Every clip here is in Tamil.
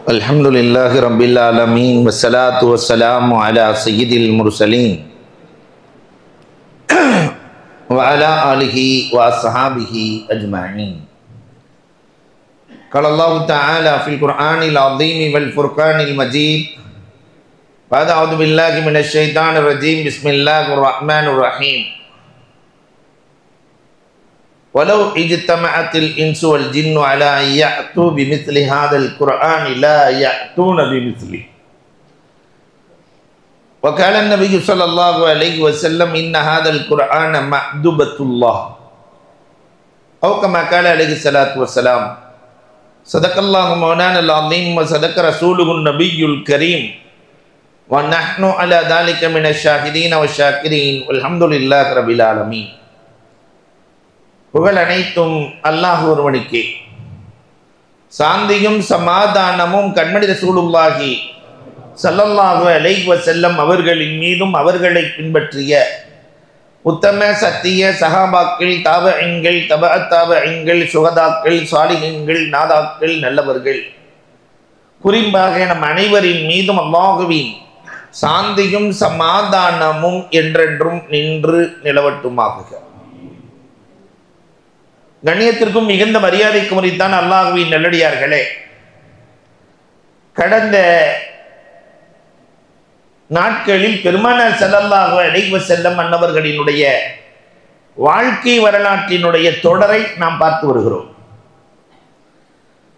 Alhamdulillahi Rabbil Alameen wassalatu wassalamu ala sayyidil mursalin wa ala alihi wa ashabihi ajma'in. Qala Allah Ta'ala fil Qur'anil Azim wal Furqanil Majid. A'udzu billahi minasy syaithanir rajim. Bismillahirrahmanirrahim. Walau ijtama'atil insu wal jinnu ala ya'tu bimithli hadzal Qur'ani la ya'tuna bimithli. Wa qala an-nabiy sallallahu alaihi wasallam inna hadzal Qur'ana ma'dubatullah. Aw kama qala alaihi salatu wassalam. Sadaqallahu maulana al-azim wa sadaqa rasuluhu an-nabiyyul karim. Wa nahnu ala dhalika minasy syahidin wa syakirin. Walhamdulillahi rabbil alamin. புகழ் அனைத்தும் அல்லாஹ் ஒருவனுக்கே. சாந்தியும் சமாதானமும் கண்மணி ரசூலுல்லாஹி ஸல்லல்லாஹு அலைஹி வஸல்லம் அவர்களின் மீதும் அவர்களை பின்பற்றிய உத்தம சத்திய சஹாபாக்கள், தாபஈன்கள், தபஅத் தாபஈன்கள், சுஹதாக்கள், சாலிஹீன்கள், நாதாக்கள், நல்லவர்கள், குறிப்பாக நம் அனைவரின் மீதும் அல்லாஹ்வின் சாந்தியும் சமாதானமும் என்றென்றும் நின்று நிலவட்டுமாக. கண்ணியத்திற்கும் மிகுந்த மரியாதைக்கு முறைத்தான் அல்லாஹ்வின் நல்லடியார்களே, கடந்த நாட்களில் பெருமானார் ஸல்லல்லாஹு அலைஹி வஸல்லம் அன்னவர்களினுடைய வாழ்க்கை வரலாற்றினுடைய தொடரை நாம் பார்த்து வருகிறோம்.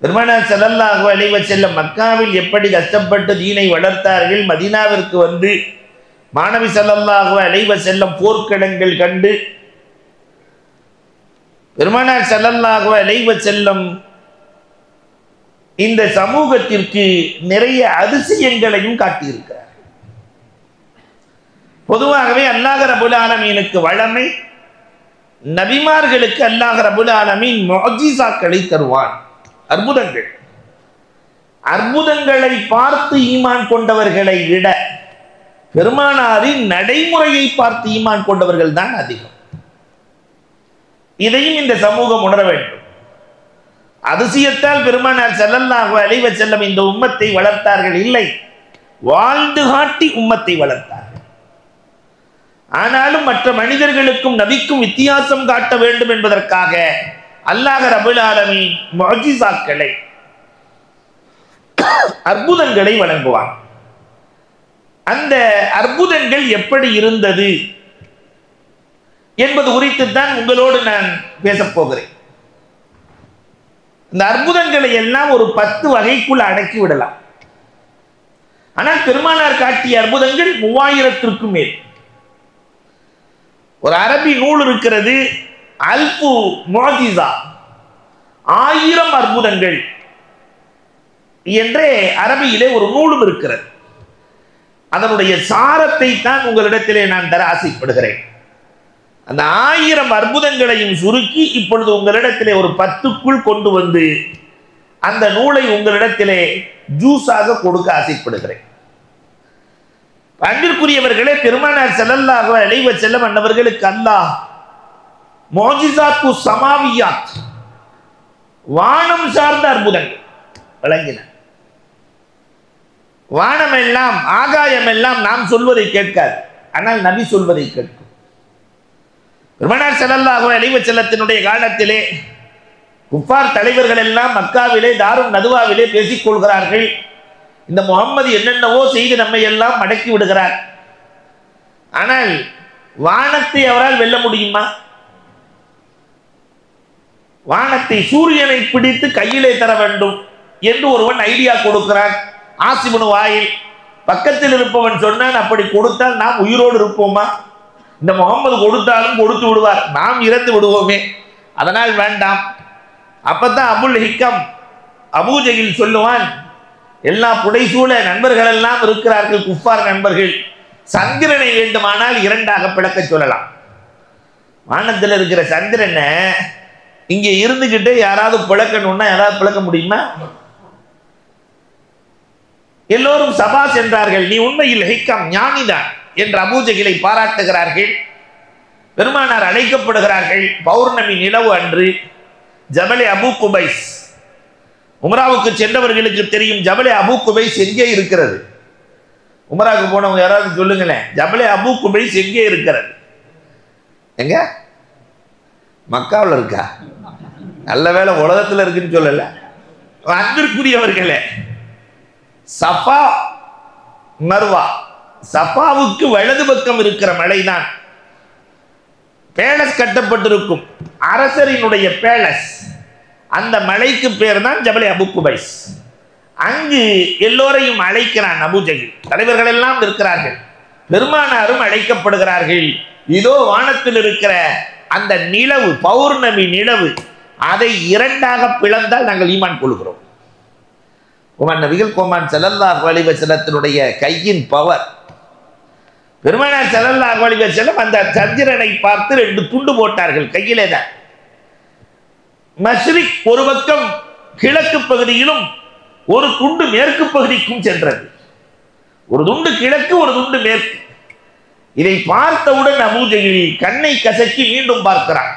பெருமானார் ஸல்லல்லாஹு அலைஹி வஸல்லம் மக்காவில் எப்படி கஷ்டப்பட்டு தீனை வளர்த்தார்கள், மதீனாவிற்கு வந்து மாணவி ஸல்லல்லாஹு அலைஹி வஸல்லம் போர்க்களங்கள் கண்டு பெருமானார் ஸல்லல்லாஹு அலைஹி வஸல்லம் இந்த சமூகத்திற்கு நிறைய அதிசயங்களையும் காட்டியிருக்கிறார். பொதுவாகவே அல்லாஹ் ரப்புல் ஆலமீனுக்கு வழமை, நபிமார்களுக்கு அல்லாஹ் ரப்புல் ஆலமீன் முஅஜிசாக்களை தருவான், அற்புதங்கள். அற்புதங்களை பார்த்து ஈமான் கொண்டவர்களை விட பெருமானாரின் நடைமுறையை பார்த்து ஈமான் கொண்டவர்கள் தான் அதிகம். இதையும் இந்த சமூகம் உணர வேண்டும். அதிசயத்தால் பெருமானார் ஸல்லல்லாஹு அலைஹி வஸல்லம் இந்த உம்மத்தை வளர்த்தார்கள் இல்லை, வாழ்ந்து காட்டி உம்மத்தை வளர்த்தார்கள். ஆனாலும் மற்ற மனிதர்களுக்கும் நபிக்கும் வித்தியாசம் காட்ட வேண்டும் என்பதற்காக அல்லாஹ் ரப்புல் ஆலமீன் முஅஜிசாக்களை, அற்புதங்களை வழங்குவான். அந்த அற்புதங்கள் எப்படி இருந்தது என்பது குறித்து தான் உங்களோடு நான் பேசப் போகிறேன். இந்த அற்புதங்களை எல்லாம் ஒரு 10 வகைக்குள் அடக்கி விடலாம். ஆனால் பெருமானார் காட்டிய அற்புதங்கள் 3000ற்கும் மேல். ஒரு அரபி நூல் இருக்கிறது, அல்ஃபு முஅஜிஸா, 1000 அற்புதங்கள் என்றே அரபியிலே ஒரு நூலும் இருக்கிறது. அதனுடைய சாரத்தை தான் உங்களிடத்திலே நான் தர ஆசைப்படுகிறேன். அந்த 1000 அற்புதங்களையும் சுருக்கி இப்பொழுது உங்களிடத்திலே ஒரு 10க்குள் கொண்டு வந்து அந்த நூலை உங்களிடத்திலே ஜூஸாக கொடுக்க ஆசைப்படுகிறேன். அன்பிற்குரியவர்களே, பெருமானார் ஸல்லல்லாஹு அலைஹி வஸல்லம் அன்னவர்களுக்கு அல்லாஹ் முஅஜிசாத்து சமாவியாத், வானம் சார்ந்த அற்புதங்கள் வழங்கினார். வானம் எல்லாம், ஆகாயம் எல்லாம் நாம் சொல்வதை கேட்காது, ஆனால் நபி சொல்வதை கேட்கும். பெருமானார் ஸல்லல்லாஹு அலைஹி வஸல்லத்தினுடைய காலத்திலே குஃபார் தலைவர்கள் எல்லாம் மக்காவிலே தாருன் நதுவாவிலே பேசிக் கொள்கிறார்கள். இந்த முஹம்மது என்னென்னவோ செய்து நம்மை எல்லாம் மடக்கி விடுகிறார். ஆனால் வானத்தை அவரால் வெல்ல முடியுமா? வானத்தை, சூரியனை பிடித்து கையிலே தர வேண்டும் என்று ஒருவன் ஐடியா கொடுக்கிறான். ஆசிபுனு வாயில் பக்கத்தில் இருப்பவன் சொன்னான், அப்படி கொடுத்தால் நாம் உயிரோடு இருப்போமா? இந்த முகம்மது கொடுத்தாலும் கொடுத்து விடுவார், நாம் இறந்து விடுவோமே, அதனால் வேண்டாம். அப்பதான் அபுல் ஹிக்கம் அபூஜஹில் சொல்லுவான், எல்லா புடைசூழ நண்பர்கள் எல்லாம் இருக்கிறார்கள், குஃபார் நண்பர்கள், சந்திரனை வேண்டுமானால் 2ஆக பிளக்க சொல்லலாம். வானத்தில் இருக்கிற சந்திரனை இங்கே இருந்துகிட்டே யாராவது பிளக்கணும்னா யாராவது பிளக்க முடியுமா? எல்லோரும் சபா சென்றார்கள். நீ உண்மையில் ஹிக்கம், ஞானிதான் என்று அபூஜஹிலை பாராட்டுகிறார்கள். பெருமானார் அழைக்கப்படுகிறார்கள். பௌர்ணமி நிலவு அன்று ஜபலே அபு குபைஸ் உம்ராவுக்கு சென்றவர்களுக்கு தெரியும் ஜபலே அபூ குபைஸ் எங்கே இருக்கிறது. உம்ராவுக்கு போனவங்க யாராவது சொல்லுங்களேன், ஜபலே அபூ குபைஸ் எங்கே இருக்கிறது? எங்க? மக்காவில் இருக்கா? நல்ல வேளை உலகத்தில் இருக்குன்னு சொல்லல. அன்பிற்குரியவர்களே, சஃபா மர்வா, சஃபாவுக்கு வலது பக்கம் இருக்கிற மலைதான் பேலஸ் கட்டப்பட்டிருக்கும் அரசரினுடைய பேலஸ். அந்த மலைக்கு பேர் தான் ஜபலே அபூ குபைஸ். அங்கு எல்லோரையும் அழைக்கிறான் அபூஜஹில். தலைவர்கள் எல்லாம் இருக்கிறார்கள், பெருமானாரும் அழைக்கப்படுகிறார்கள். இதோ வானத்தில் இருக்கிற அந்த நிலவு, பௌர்ணமி நிலவு, அதை இரண்டாக பிளந்தால் நாங்கள் ஈமான் கொள்கிறோம். நபிகள் கோமான் ஸல்லல்லாஹு அலைஹி வஸல்லத்தினுடைய கையின் பவர். பெருமானார் ஸல்லல்லாஹு அலைஹி வஸல்லம் அந்த சந்திரனை பார்த்து 2 துண்டு போட்டார்கள் கையிலே தான். மஷ்ரிக் ஒரு பக்கம் கிழக்கு பகுதியிலும் ஒரு துண்டு மேற்கு பகுதிக்கும் சென்றது. ஒரு துண்டு கிழக்கு, ஒரு துண்டு மேற்கு. இதை பார்த்தவுடன் அபூஜஹில் கண்ணை கசக்கி மீண்டும் பார்க்கிறான்.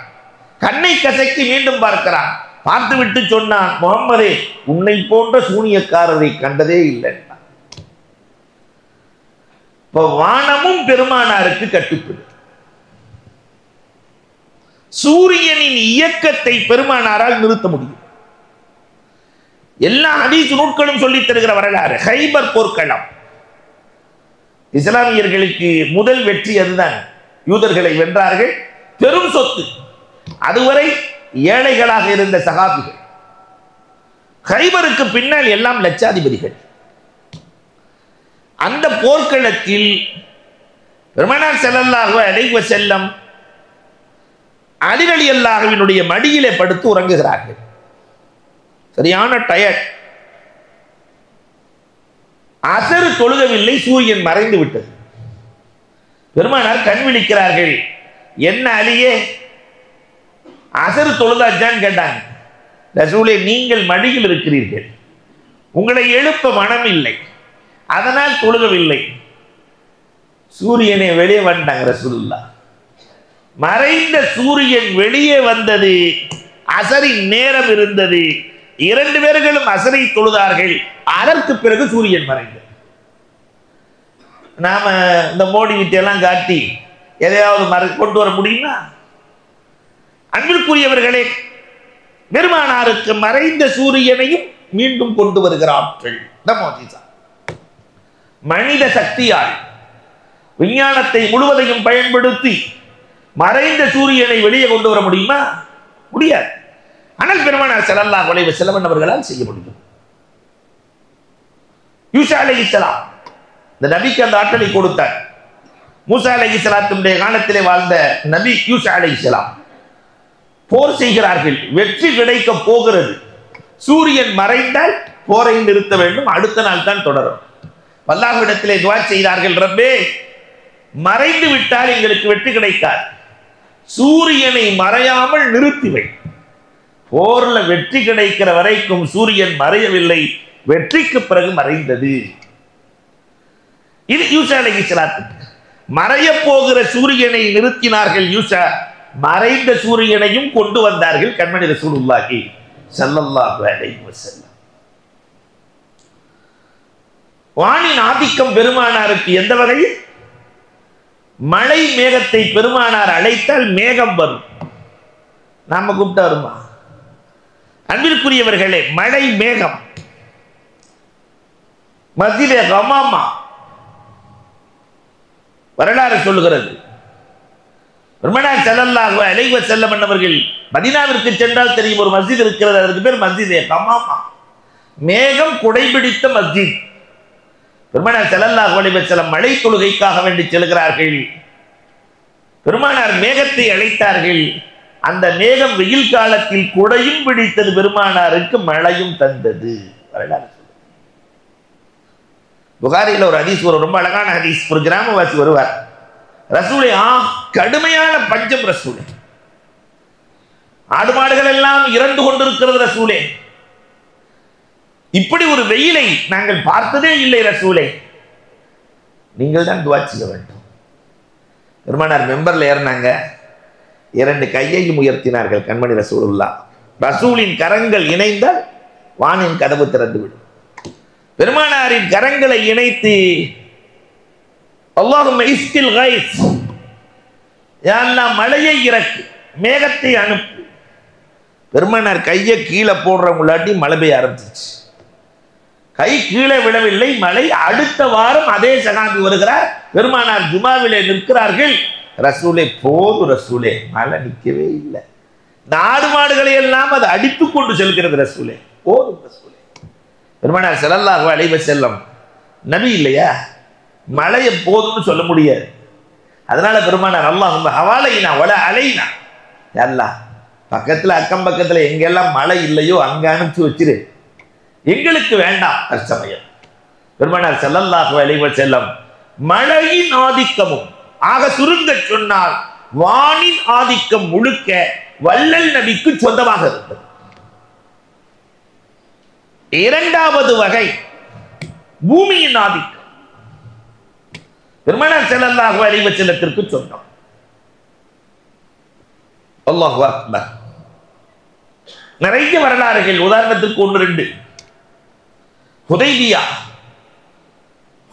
கண்ணை கசக்கி மீண்டும் பார்க்கிறான். பார்த்துவிட்டு சொன்னான், முகம்மதே, உன்னை போன்ற சூனியக்காரரை கண்டதே இல்லை. இப்போ வானமும் பெருமானாருக்கு கட்டுப்படும். சூரியனின் இயக்கத்தை பெருமானாரால் நிறுத்த முடியும். எல்லா ஹதீஸ் நூட்களும் சொல்லித் தருகிற வரலாறு. ஹைபர் போர்க்களம், இஸ்லாமியர்களுக்கு முதல் வெற்றி அதுதான். யூதர்களை வென்றார்கள், பெரும் சொத்து. அதுவரை ஏழைகளாக இருந்த சகாபிகள். ஹைபருக்கு பின்னால் எல்லாம் லட்சாதிபதிகள். அந்த போர்க்களத்தில் பெருமானார் ஸல்லல்லாஹு அலைஹி வஸல்லம் அலி ரலியல்லாஹுவினுடைய மடியிலே படுத்து உறங்குகிறார்கள். சரியான டயர்ட். அசர் தொழுகவில்லை, சூரியன் மறைந்து விட்டது. பெருமானார் கண் விழிக்கிறார்கள். என்ன அலியே, அசர் தொழுதாச்சான்னு கேட்டாங்க. ரசூலே, நீங்கள் மடியில் இருக்கிறீர்கள், உங்களை எழுப்ப மனம் இல்லை, அதனால் தொழுகவில்லை. சூரியனை வெளியே வந்துட்டாங்க ரசூலுல்லாஹ். மறைந்த சூரியன் வெளியே வந்தது, அசரின் நேரம் இருந்தது. 2 பேர்களும் அசரை தொழுதார்கள். அதற்கு பிறகு சூரியன் மறைந்தது. நாம இந்த மோடி வித்தையெல்லாம் காட்டி எதையாவது கொண்டு வர முடியுமா? அன்பிற்குரியவர்களே, பெருமானாருக்கு மறைந்த சூரியனையும் மீண்டும் கொண்டு வருகிற ஆற்றல் மனித சக்தியால் விஞ்ஞானத்தை முழுவதையும் பயன்படுத்தி மறைந்த சூரியனை வெளியே கொண்டு வர முடியுமா? முடியாது. ஆனால் பெருமானார் ஸல்லல்லாஹு அலைஹி வஸல்லம் அவர்களால் செய்ய முடியும். யூசா அலைஹிஸ்ஸலாம் இந்த நபிக்கு அந்த ஆற்றலை கொடுத்தார். மூசா அலைஹிஸ்ஸலாத்துடைய காலத்திலே வாழ்ந்த நபி யூசா அலைஹிஸ்ஸலாம் போர் செய்கிறார்கள். வெற்றி கிடைக்க போகிறது. சூரியன் மறைந்தால் போரை நிறுத்த வேண்டும், அடுத்த நாள் தான் தொடரும். அல்லாஹ்விடத்திலே துஆ செய்தார்கள், ரப்பே, மறைந்து விட்டால் எங்களுக்கு வெற்றி கிடைக்காது, சூரியனை மறையாமல் நிறுத்திவை. போர்ல வெற்றி கிடைக்கிற வரைக்கும் சூரியன் மறையவில்லை, வெற்றிக்கு பிறகு மறைந்தது. இது யூசா அலைஹிஸ்ஸலாத்துக்கு. மறைய போகிற சூரியனை நிறுத்தினார்கள் யூசா. மறைந்த சூரியனையும் கொண்டு வந்தார்கள் கண்மணி ரசூலுல்லாஹி ஸல்லல்லாஹு அலைஹி வஸல்லம். வானின் ஆதிக்கம் பெருமானாருக்கு எந்த வகையில்? மழை மேகத்தை பெருமானார் அழைத்தால் மேகம் வரும். நாம கூப்பிட்டா வருமா? அன்பிற்குரியவர்களே, மழை மேகம். மஸ்ஜிதே கமாமா வரலாறு சொல்லுகிறது. பெருமானார் ஸல்லல்லாஹு அலைஹி வஸல்லம் அவர்கள் மதீனாவிற்கு சென்றால் தெரியும், ஒரு மஸ்ஜித் இருக்கிறது, அதற்கு பேர் மஸ்ஜிதே கமாமா. மேகம் குடைபிடித்த மஸ்ஜித். பெருமானார் ஸல்லல்லாஹு அலைஹி வஸல்லம் மழை தொழுகைக்காக வேண்டி செல்கிறார்கள். பெருமானார் மேகத்தை அழைத்தார்கள். அந்த மேகம் வெயில் காலத்தில் குடையும் பிடித்தது, பெருமானாருக்கு மழையும் தந்தது. வரலாறு புகாரியில் ஒரு ஹதீஸ், ஒரு ரொம்ப அழகான ஹதீஸ். ஒரு கிராமவாசி வருவார், ரசூலே, கடுமையான பஞ்சம் ரசூலே, ஆடு மாடுகள் எல்லாம் இறந்து கொண்டிருக்கிறது ரசூலே, இப்படி ஒரு வெயிலை நாங்கள் பார்த்ததே இல்லை ரசூலே, நீங்கள் தான் துஆ செய்ய வேண்டும். பெருமானார் மெம்பர்ல ஏறினாங்க, 2 கையையும் உயர்த்தினார்கள் கண்மணி ரசூலுல்லாஹ். ரசூலின் கரங்கள் இணைந்தால் வானின் கதவு திறந்துவிடும். பெருமானாரின் கரங்களை இணைத்து அல்லாஹும்ம இஸ்கில் கைஸ், யா அல்லாஹ் மழையை இறக்கு, மேகத்தை அனுப்பு. பெருமானார் கையை கீழே போடுறவங்களாட்டி மழை பெய்ய ஆரம்பிச்சிச்சு. கை கீழே விடவில்லை, மழை. அடுத்த வாரம் அதே சகாபி வருகிறார், பெருமானார் ஜுமாவிலே நிற்கிறார்கள். ரசூலே போது ரசூலே, மழை நிற்கவே இல்லை. நாடு மாடுகளை எல்லாம் அது அடித்துக் கொண்டு செல்கிறது. ரசூலே போதும் ரசூலே. பெருமானார் ஸல்லல்லாஹு அலைஹி வஸல்லம் நபி இல்லையா, மழையை போதும்னு சொல்ல முடியாது. அதனால பெருமானார் அல்லாஹும்ம ஹவாலைனா வல அலைனா, அல்லாஹ் பக்கத்துல அக்கம் பக்கத்துல எங்கெல்லாம் மழை இல்லையோ அங்க அனுப்பிச்சு வச்சிரு, எங்களுக்கு வேண்டாம் தற்சமயம். பெருமானார் ஸல்லல்லாஹு அலைஹி வஸல்லம் மழையின் ஆதிக்கமும், ஆக சுருங்க சொன்னால் வானின் ஆதிக்கம் முழுக்க வள்ளல் நபிக்கு சொந்தமாக இருந்தது. இரண்டாவது வகை பூமியின் ஆதிக்கம் பெருமானார் ஸல்லல்லாஹு அலைஹி வஸல்லத்திற்கு சொந்தம். அல்லாஹு அக்பர். நிறைய வரலாறுகள், உதாரணத்துக்கு 1-2.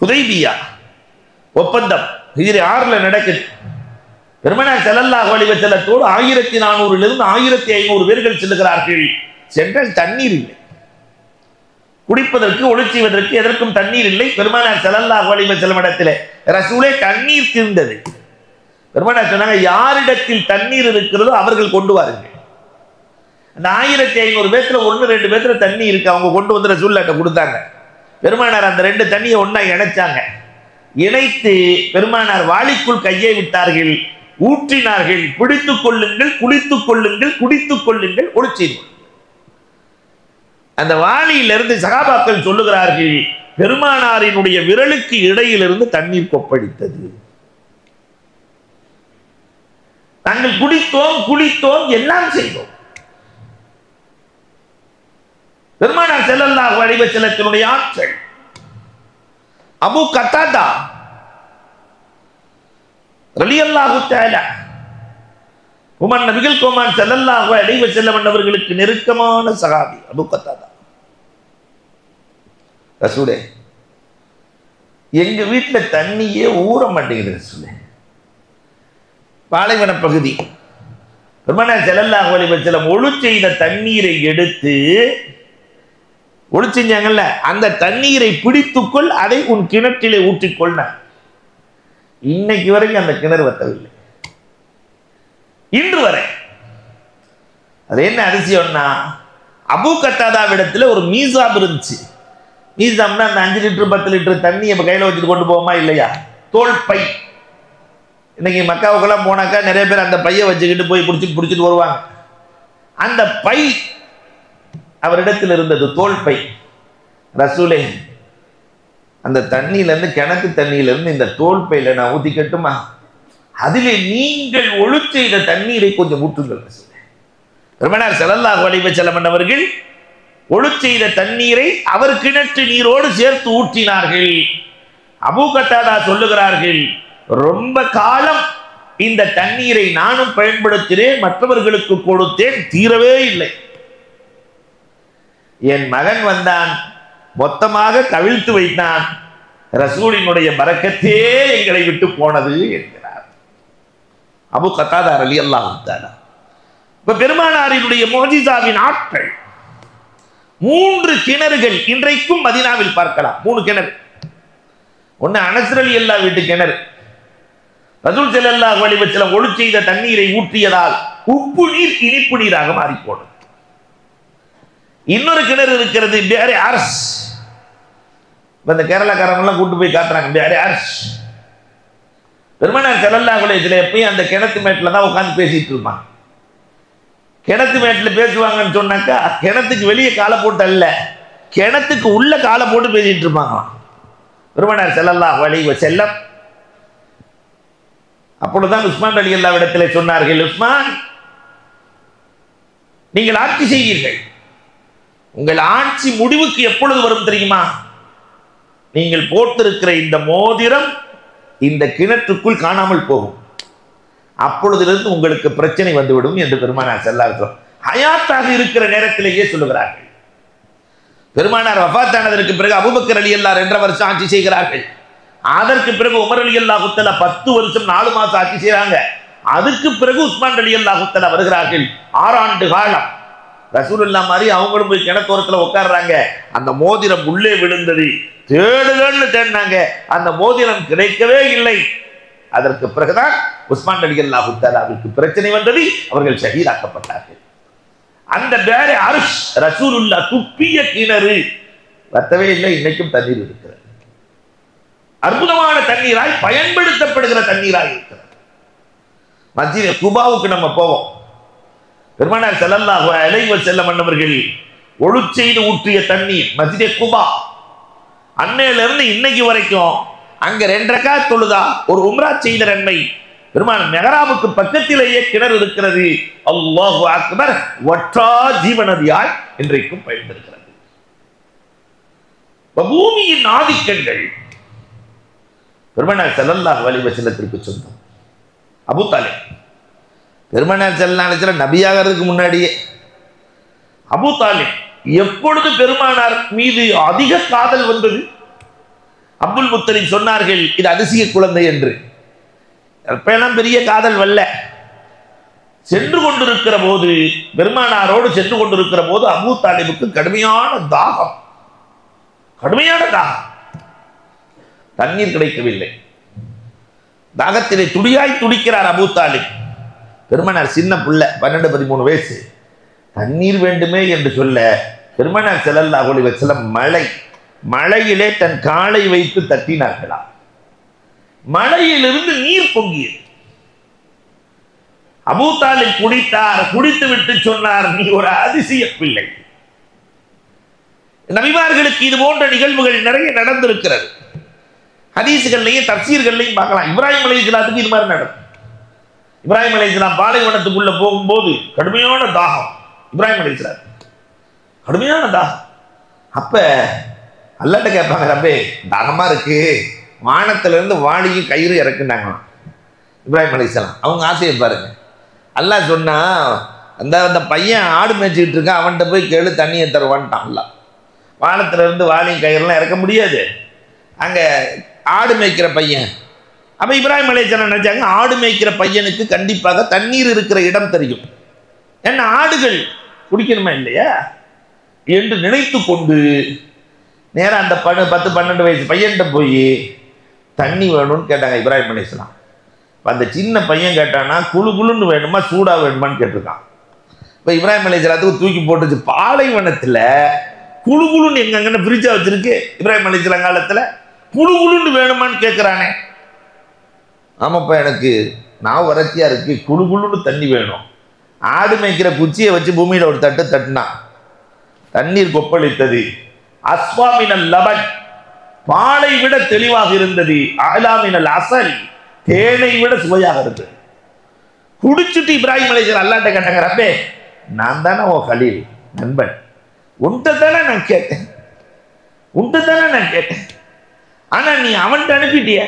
ஹுதைபியா ஒப்பந்தம் ஹிஜ்ரி 6 நடக்குது. பெருமானார் ஸல்லல்லாஹு அலைஹி வஸல்லத்தோடு 1400 1500 பேர்கள் செல்லுகிறார்கள். சென்றால் தண்ணீர் இல்லை, குடிப்பதற்கு ஒளி செய்வதற்கு எதற்கும் தண்ணீர் இல்லை. பெருமானார் ஸல்லல்லாஹு அலைஹி வஸல்லம் இடத்திலே ரசூலே தண்ணீர் தீர்ந்தது. பெருமானார் சொன்னாங்க, யாரிடத்தில் தண்ணீர் இருக்கிறதோ அவர்கள் கொண்டு வாருங்கள். அந்த 1500 பேத்துல 1-2 பேத்துல தண்ணி இருக்கு, அவங்க கொண்டு வந்து ரசூலுல்லாஹ்ட்ட கொடுத்தாங்க. பெருமானார் அந்த 2 தண்ணியை ஒண்ணா இணைச்சாங்க. இணைத்து பெருமானார் வாளிக்குள் கையை விட்டார்கள், ஊற்றினார்கள். பிடித்துக் கொள்ளுங்கள், குளித்துக் கொள்ளுங்கள், குடித்துக் கொள்ளுங்கள், ஒளி செய்யுங்கள். அந்த வாளியிலிருந்து சகாபாக்கள் சொல்லுகிறார்கள், பெருமானாரினுடைய விரலுக்கு இடையிலிருந்து தண்ணீர் கொப்பளித்தது. நாங்கள் குடித்தோம், குளித்தோம், எல்லாம் செய்தோம். பெருமானார் ஸல்லல்லாஹு அலைஹி வஸல்லத்தினுடைய ஆற்றல். அபூ கத்தாதா ரலியல்லாஹு தஆலா உமர் நபிகள் கோமான் ஸல்லல்லாஹு அலைஹி வஸல்லம் அவர்களுக்கு நெருக்கமான சஹாபி அபூ கத்தாதா. ரசூலே, எங்க வீட்டுல தண்ணியே ஊற மாட்டேங்குது ரசூலே, பாலைவன பகுதி. பெருமானார் ஸல்லல்லாஹு அலைஹி வஸல்லம் ஒளி செய்த தண்ணீரை எடுத்து, ஒளி செஞ்சாங்கல்ல, அந்த தண்ணீரை பிடித்துக்கொள், அதை உன் கிணற்றிலே ஊற்றிக்கொள்ள. இன்னைக்கு வரைக்கும் அந்த கிணறு வத்தவில்லை, இன்று வரை. அது என்ன அதிசயம்னா, அபூ கத்தாதாவிடத்துல ஒரு மீசாப் இருந்துச்சு. மீசாம்னா அந்த 5 லிட்டர் 10 லிட்டர் தண்ணி இப்ப கையில வச்சுட்டு கொண்டு போவோமா இல்லையா, தோல் பை. இன்னைக்கு மக்காவுக்கெல்லாம் போனாக்கா நிறைய பேர் அந்த பையை வச்சுக்கிட்டு போய் பிடிச்சிட்டு வருவாங்க. அந்த பை அவரிடத்தில் இருந்தது, தோல் பை. ரசூலே, அந்த தண்ணியிலிருந்து, கிணத்து தண்ணியிலிருந்து இந்த தோல் பையில நான் ஊத்திக்கட்டுமா, அதிலே நீங்கள் ஒளி செய்த தண்ணீரை கொஞ்சம் ஊற்றுங்கள் ரசூலே. பெருமானார் ஸல்லல்லாஹு அலைஹி வஸல்லம் அவர்கள் ஒளி செய்த தண்ணீரை அவர் கிணற்று நீரோடு சேர்த்து ஊற்றினார்கள். அபூ கத்தாதா சொல்லுகிறார்கள், ரொம்ப காலம் இந்த தண்ணீரை நானும் பயன்படுத்தினேன், மற்றவர்களுக்கு கொடுத்தேன், தீரவே இல்லை. என் மகன் வந்தான், மொத்தமாக கவிழ்த்து வைத்தான், ரசூலினுடைய பரக்கத்தே எங்களை விட்டு போனது என்கிறார் அபூ கத்தாதா ரலியல்லாஹு தஆலா. இப்ப பெருமானாரினுடைய முஅஜிசாவின் ஆற்றல். 3 கிணறுகள் இன்றைக்கும் மதீனாவில் பார்க்கலாம். 3 கிணறு. ஒன்னு அனஸ் ரலியல்லாஹு வீட்டு கிணறு. ரசூல் ஸல்லல்லாஹு அலைஹி வஸல்லம் ஒளி செய்த தண்ணீரை ஊற்றியதால் உப்பு நீர் இனிப்பு நீராக மாறி போனது. இன்னொரு கிணறு இருக்கிறது, பியாரே அர்ஷ். இந்த கேரளாக்காரங்கெல்லாம் கூட்டு போய் காட்டுறாங்க, பியாரே அர்ஷ். பெருமானார் ஸல்லல்லாஹு அலைஹி வஸல்லம் எப்பயும் அந்த கிணத்து மேட்டில் தான் உட்காந்து பேசிட்டு இருப்பாங்க. கிணத்து மேட்டில் பேசுவாங்கன்னு சொன்னாக்கா, கிணத்துக்கு வெளியே காலை போட்டு அல்ல, கிணத்துக்கு உள்ள காலை போட்டு பேசிட்டு இருப்பாங்க பெருமானார் ஸல்லல்லாஹு அலைஹி வஸல்லம். அப்பொழுதுதான் உஸ்மான் ரலியல்லாஹு இடத்திலே சொன்னார்கள், உஸ்மான், நீங்கள் ஆட்சி செய்வீர்கள், உங்கள் ஆட்சி முடிவுக்கு எப்பொழுது வரும் தெரியுமா, நீங்கள் போட்டிருக்கிற இந்த மோதிரம் இந்த கிணற்றுக்குள் காணாமல் போகும், அப்பொழுதிலிருந்து உங்களுக்கு பிரச்சனை வந்துவிடும் என்று பெருமானார் ஸல்லல்லாஹு அலைஹி வஸல்லம் ஹயாத்தாக இருக்கிற நேரத்திலேயே சொல்லுகிறார்கள். பெருமானார் வஃபாத்தானதற்கு பிறகு அபூபக்கர் ரலியல்லாஹு 2 வருஷம் ஆட்சி செய்கிறார்கள். அதற்கு பிறகு உமர் ரலியல்லாஹு தஆலா 10 வருஷம் 4 மாசம் ஆட்சி செய்றாங்க. அதுக்கு பிறகு உஸ்மான் ரலியல்லாஹு தஆலா வருகிறார்கள். 6 ஆண்டு காலம் ரசூலுல்லாஹ் மாதிரி அவங்களும் போய் கிணத்தோரத்துல உட்கார்றாங்க. அந்த மோதிரம் உள்ளே விழுந்தது. தேடுதல்னு தேடினாங்க, அந்த மோதிரம் கிடைக்கவே இல்லை. அதற்கு பிறகுதான் உஸ்மான் ரலியல்லாஹு தஆலாவுக்கு பிரச்சனை வந்தது. அவர்கள் ஷஹீதாக்கப்பட்டார்கள். அந்த பேரே அர்ஷ் ரசூலுல்லாஹ் துப்பிய கிணறு வத்தவே இல்லை. இன்னைக்கும் தண்ணீர் இருக்கிறது. அற்புதமான தண்ணீராய் பயன்படுத்தப்படுகிற தண்ணீராய் இருக்கிறது. மஸ்ஜித் குபாவுக்கு நம்ம போவோம். பெருமானார் ஸல்லல்லாஹு அலைஹி வஸல்லம் அவர்கள் ஒழு செய்து ஊற்றிய தண்ணீர் மஸ்ஜித் குபா. அன்னையிலிருந்து இன்னைக்கு வரைக்கும் அங்க 2 ரக்காத் தொழுதா ஒரு உம்ரா செய்த நன்மை. பெருமானார் மெஹராபுக்கு பக்கத்திலேயே கிணறு இருக்கிறது. அல்லாஹு அக்பர். வற்றா ஜீவநதியாய் இன்றைக்கும் பயன்படுகிறது. பூமியின் ஆதிக்கங்கள் பெருமானார் ஸல்லல்லாஹு அலைஹி வஸல்லத்திற்கு சொந்தம். அபூ தாலிப் பெருமானார் ஸல்லல்லாஹு அலைஹி வஸல்லம் நபியாகிறதுக்கு முன்னாடியே அபூ தாலிப் எப்பொழுது பெருமானார் மீது அதிக காதல் வந்தது? அப்துல் முத்தலிப் சொன்னார்கள் இது அதிசய குழந்தை என்று. அப்பெல்லாம் பெரிய காதல் வல்ல. சென்று கொண்டிருக்கிற போது பெருமானாரோடு சென்று கொண்டிருக்கிற போது அபூ தாலிபுக்கு கடுமையான தாகம். தண்ணீர் கிடைக்கவில்லை. தாகத்திலே துடியாய் துடிக்கிறார் அபூ தாலிப். பெருமானார் சின்ன பிள்ளை 12-13 வயசு. தண்ணீர் வேண்டுமே என்று சொல்ல பெருமானார் ஸல்லல்லாஹு அலைஹி வஸல்லம் மழையிலே தன் காலை வைத்து தட்டினார்களாம். மழையிலிருந்து நீர் பொங்கியது. அபூ தாலிப் குடித்தார். குடித்து விட்டு சொன்னார், நீ ஒரு அதிசய பிள்ளை. நபிமார்களுக்கு இது போன்ற நிகழ்வுகள் நிறைய நடந்திருக்கிறது. ஹதீஸ்கள்லையும் தஃசீர்கள்லையும் பார்க்கலாம். இப்ராஹிம் அலைஹிஸ்ஸலாத்துக்கு இது மாதிரி நடக்கும். இப்ராஹிம் அலைஹிஸ்ஸலாம் பாலைவனத்துக்குள்ள போகும்போது கடுமையான தாகம். இப்ராஹிம் அலைஹிஸ்ஸலாம் கடுமையான தாகம். அப்ப அல்லாஹ்ட்ட கேட்பாங்க, ரப்பே தாகமா இருக்கு, வானத்திலிருந்து வாளியும் கயிறு இறக்குனாங்க இப்ராஹிம் அலைஹிஸ்ஸலாம். அவங்க ஆசையை பாருங்க. அல்லாஹ் சொன்னா அந்த பையன் ஆடு மேய்ச்சிக்கிட்டு இருக்கான், அவன்கிட்ட போய் கேளு தண்ணியை தருவான்ட்டான். அல்லாஹ் வானத்திலிருந்து வாளியும் கயிறுலாம் இறக்க முடியாது. அங்க ஆடு மேய்க்கிற பையன். அப்ப இப்ராஹிம் அலைஹிஸ்ஸலாம் நினைச்சாங்க ஆடு மேய்க்கிற பையனுக்கு கண்டிப்பாக தண்ணீர் இருக்கிற இடம் தெரியும். என்ன ஆடுகள் குடிக்கணுமா இல்லையா என்று நினைத்து கொண்டு நேரம் அந்த 10-12 வயசு பையன்கிட்ட போய் தண்ணி வேணும்னு கேட்டாங்க இப்ராஹிம் அலைஹிஸ்ஸலாம். அந்த சின்ன பையன் கேட்டானா குழு குழுன்னு வேணுமா சூடா வேணுமான்னு கேட்டிருக்கான். இப்போ இப்ராஹிம் அலைஹிஸ்ஸலாத்துக்கு தூக்கி போட்டுச்சு. பாலைவனத்தில் குழு குழுன்னு எங்கன்னு பிரிட்ஜா வச்சிருக்கு இப்ராஹிம் அலைஹிஸ்ஸலாம் காலத்தில். குழு குழுன்னு வேணுமான்னு கேட்குறானே. ஆமாப்பா எனக்கு நான் வறட்சியா இருக்கு, குழு குழுன்னு தண்ணி வேணும். ஆடு மேய்க்கிற குச்சியை வச்சு பூமியில ஒரு தட்டு தட்டுனா தண்ணீர் கொப்பளித்தது. அஸ்வாமினல் லபன் பாலை விட தெளிவாக இருந்தது. அலாமினல் அசல் தேனை விட சுவையாக இருந்தது. குடிச்சுட்டு இப்ராஹிம் அலைஹிஸ்ஸலாம் அல்லாஹ்ட்ட கேட்டாங்க, ரப்பே நான் தானே ஓ கலீல் நண்பன், உன்கிட்ட தானே நான் கேட்டேன், ஆனா நீ அவன்கிட்ட அனுப்பிட்டிய.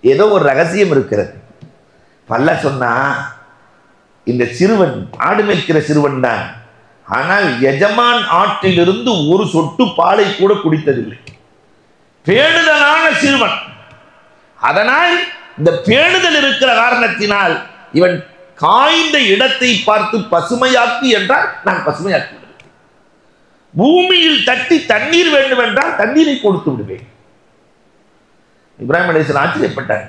ஏதோ ஒரு ரகசியம் இருக்கிறது. பல்ல சொன்னா இந்த சிறுவன் ஆடு மேய்க்கிற சிறுவன் தான், ஆனால் எஜமான் ஆற்றிலிருந்து ஒரு சொட்டு பாலை கூட குடித்ததில்லை. பேணுதலான சிறுவன். அதனால் இந்த பேணுதல் இருக்கிற காரணத்தினால் இவன் காய்ந்த இடத்தை பார்த்து பசுமையாக்கி என்றால் நான் பசுமையாக்கி விடுவேன். பூமியில் தட்டி தண்ணீர் வேண்டும் என்றால் தண்ணீரை கொடுத்து விடுவேன். இப்ராஹிம் அலைஹிஸ்ஸலாம் ஆச்சரியப்பட்டார்.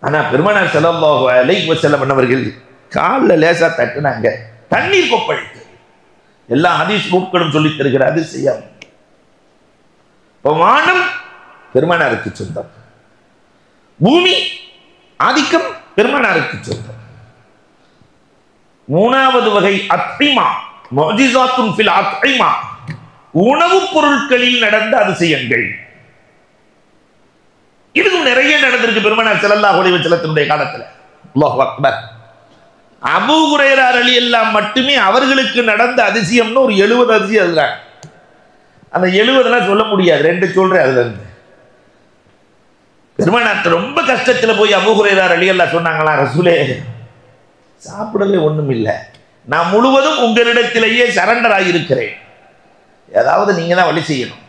ஆனா பெருமானார் ஸல்லல்லாஹு அலைஹி வஸல்லம் அவர்கள் காலில் லேசா தட்டினாங்க, தண்ணீர் கொப்பளித்து. எல்லா ஹதீஸ் நூல்களும் சொல்லித் தருகிற அதிசயம். வானம் பெருமானாருக்கு சொந்தம், பூமி ஆதிக்கம் பெருமானாருக்கு சொந்தம். 3வது வகை அத்இமா முஅஜிஸாத்துன் ஃபில் அத்இமா, உணவுப் பொருட்களில் நடந்த அதிசயங்கள். இதுவும் நிறைய நடந்திருக்கு பெருமானார் ஸல்லல்லாஹு அலைஹி வஸல்லத்தினுடைய காலத்துல. அல்லாஹு அக்பர். அபூ ஹுரைரா ரலியல்லாஹு மட்டுமே அவர்களுக்கு நடந்த அதிசயம்னு ஒரு 70 அதிசயம் எழுதுறாங்க. அந்த 70 சொல்ல முடியாது, 2 சொல்றேன். அதுல இருந்து பெருமானார் ரொம்ப கஷ்டத்துல போய் அபூ ஹுரைரா ரலியல்லாஹு சொன்னாங்களா, ரசூலே சாப்பிடவே ஒண்ணும் இல்லை, நான் முழுவதும் உங்களிடத்திலேயே சரண்டர் ஆகியிருக்கிறேன், ஏதாவது நீங்க தான் வழி செய்யணும்.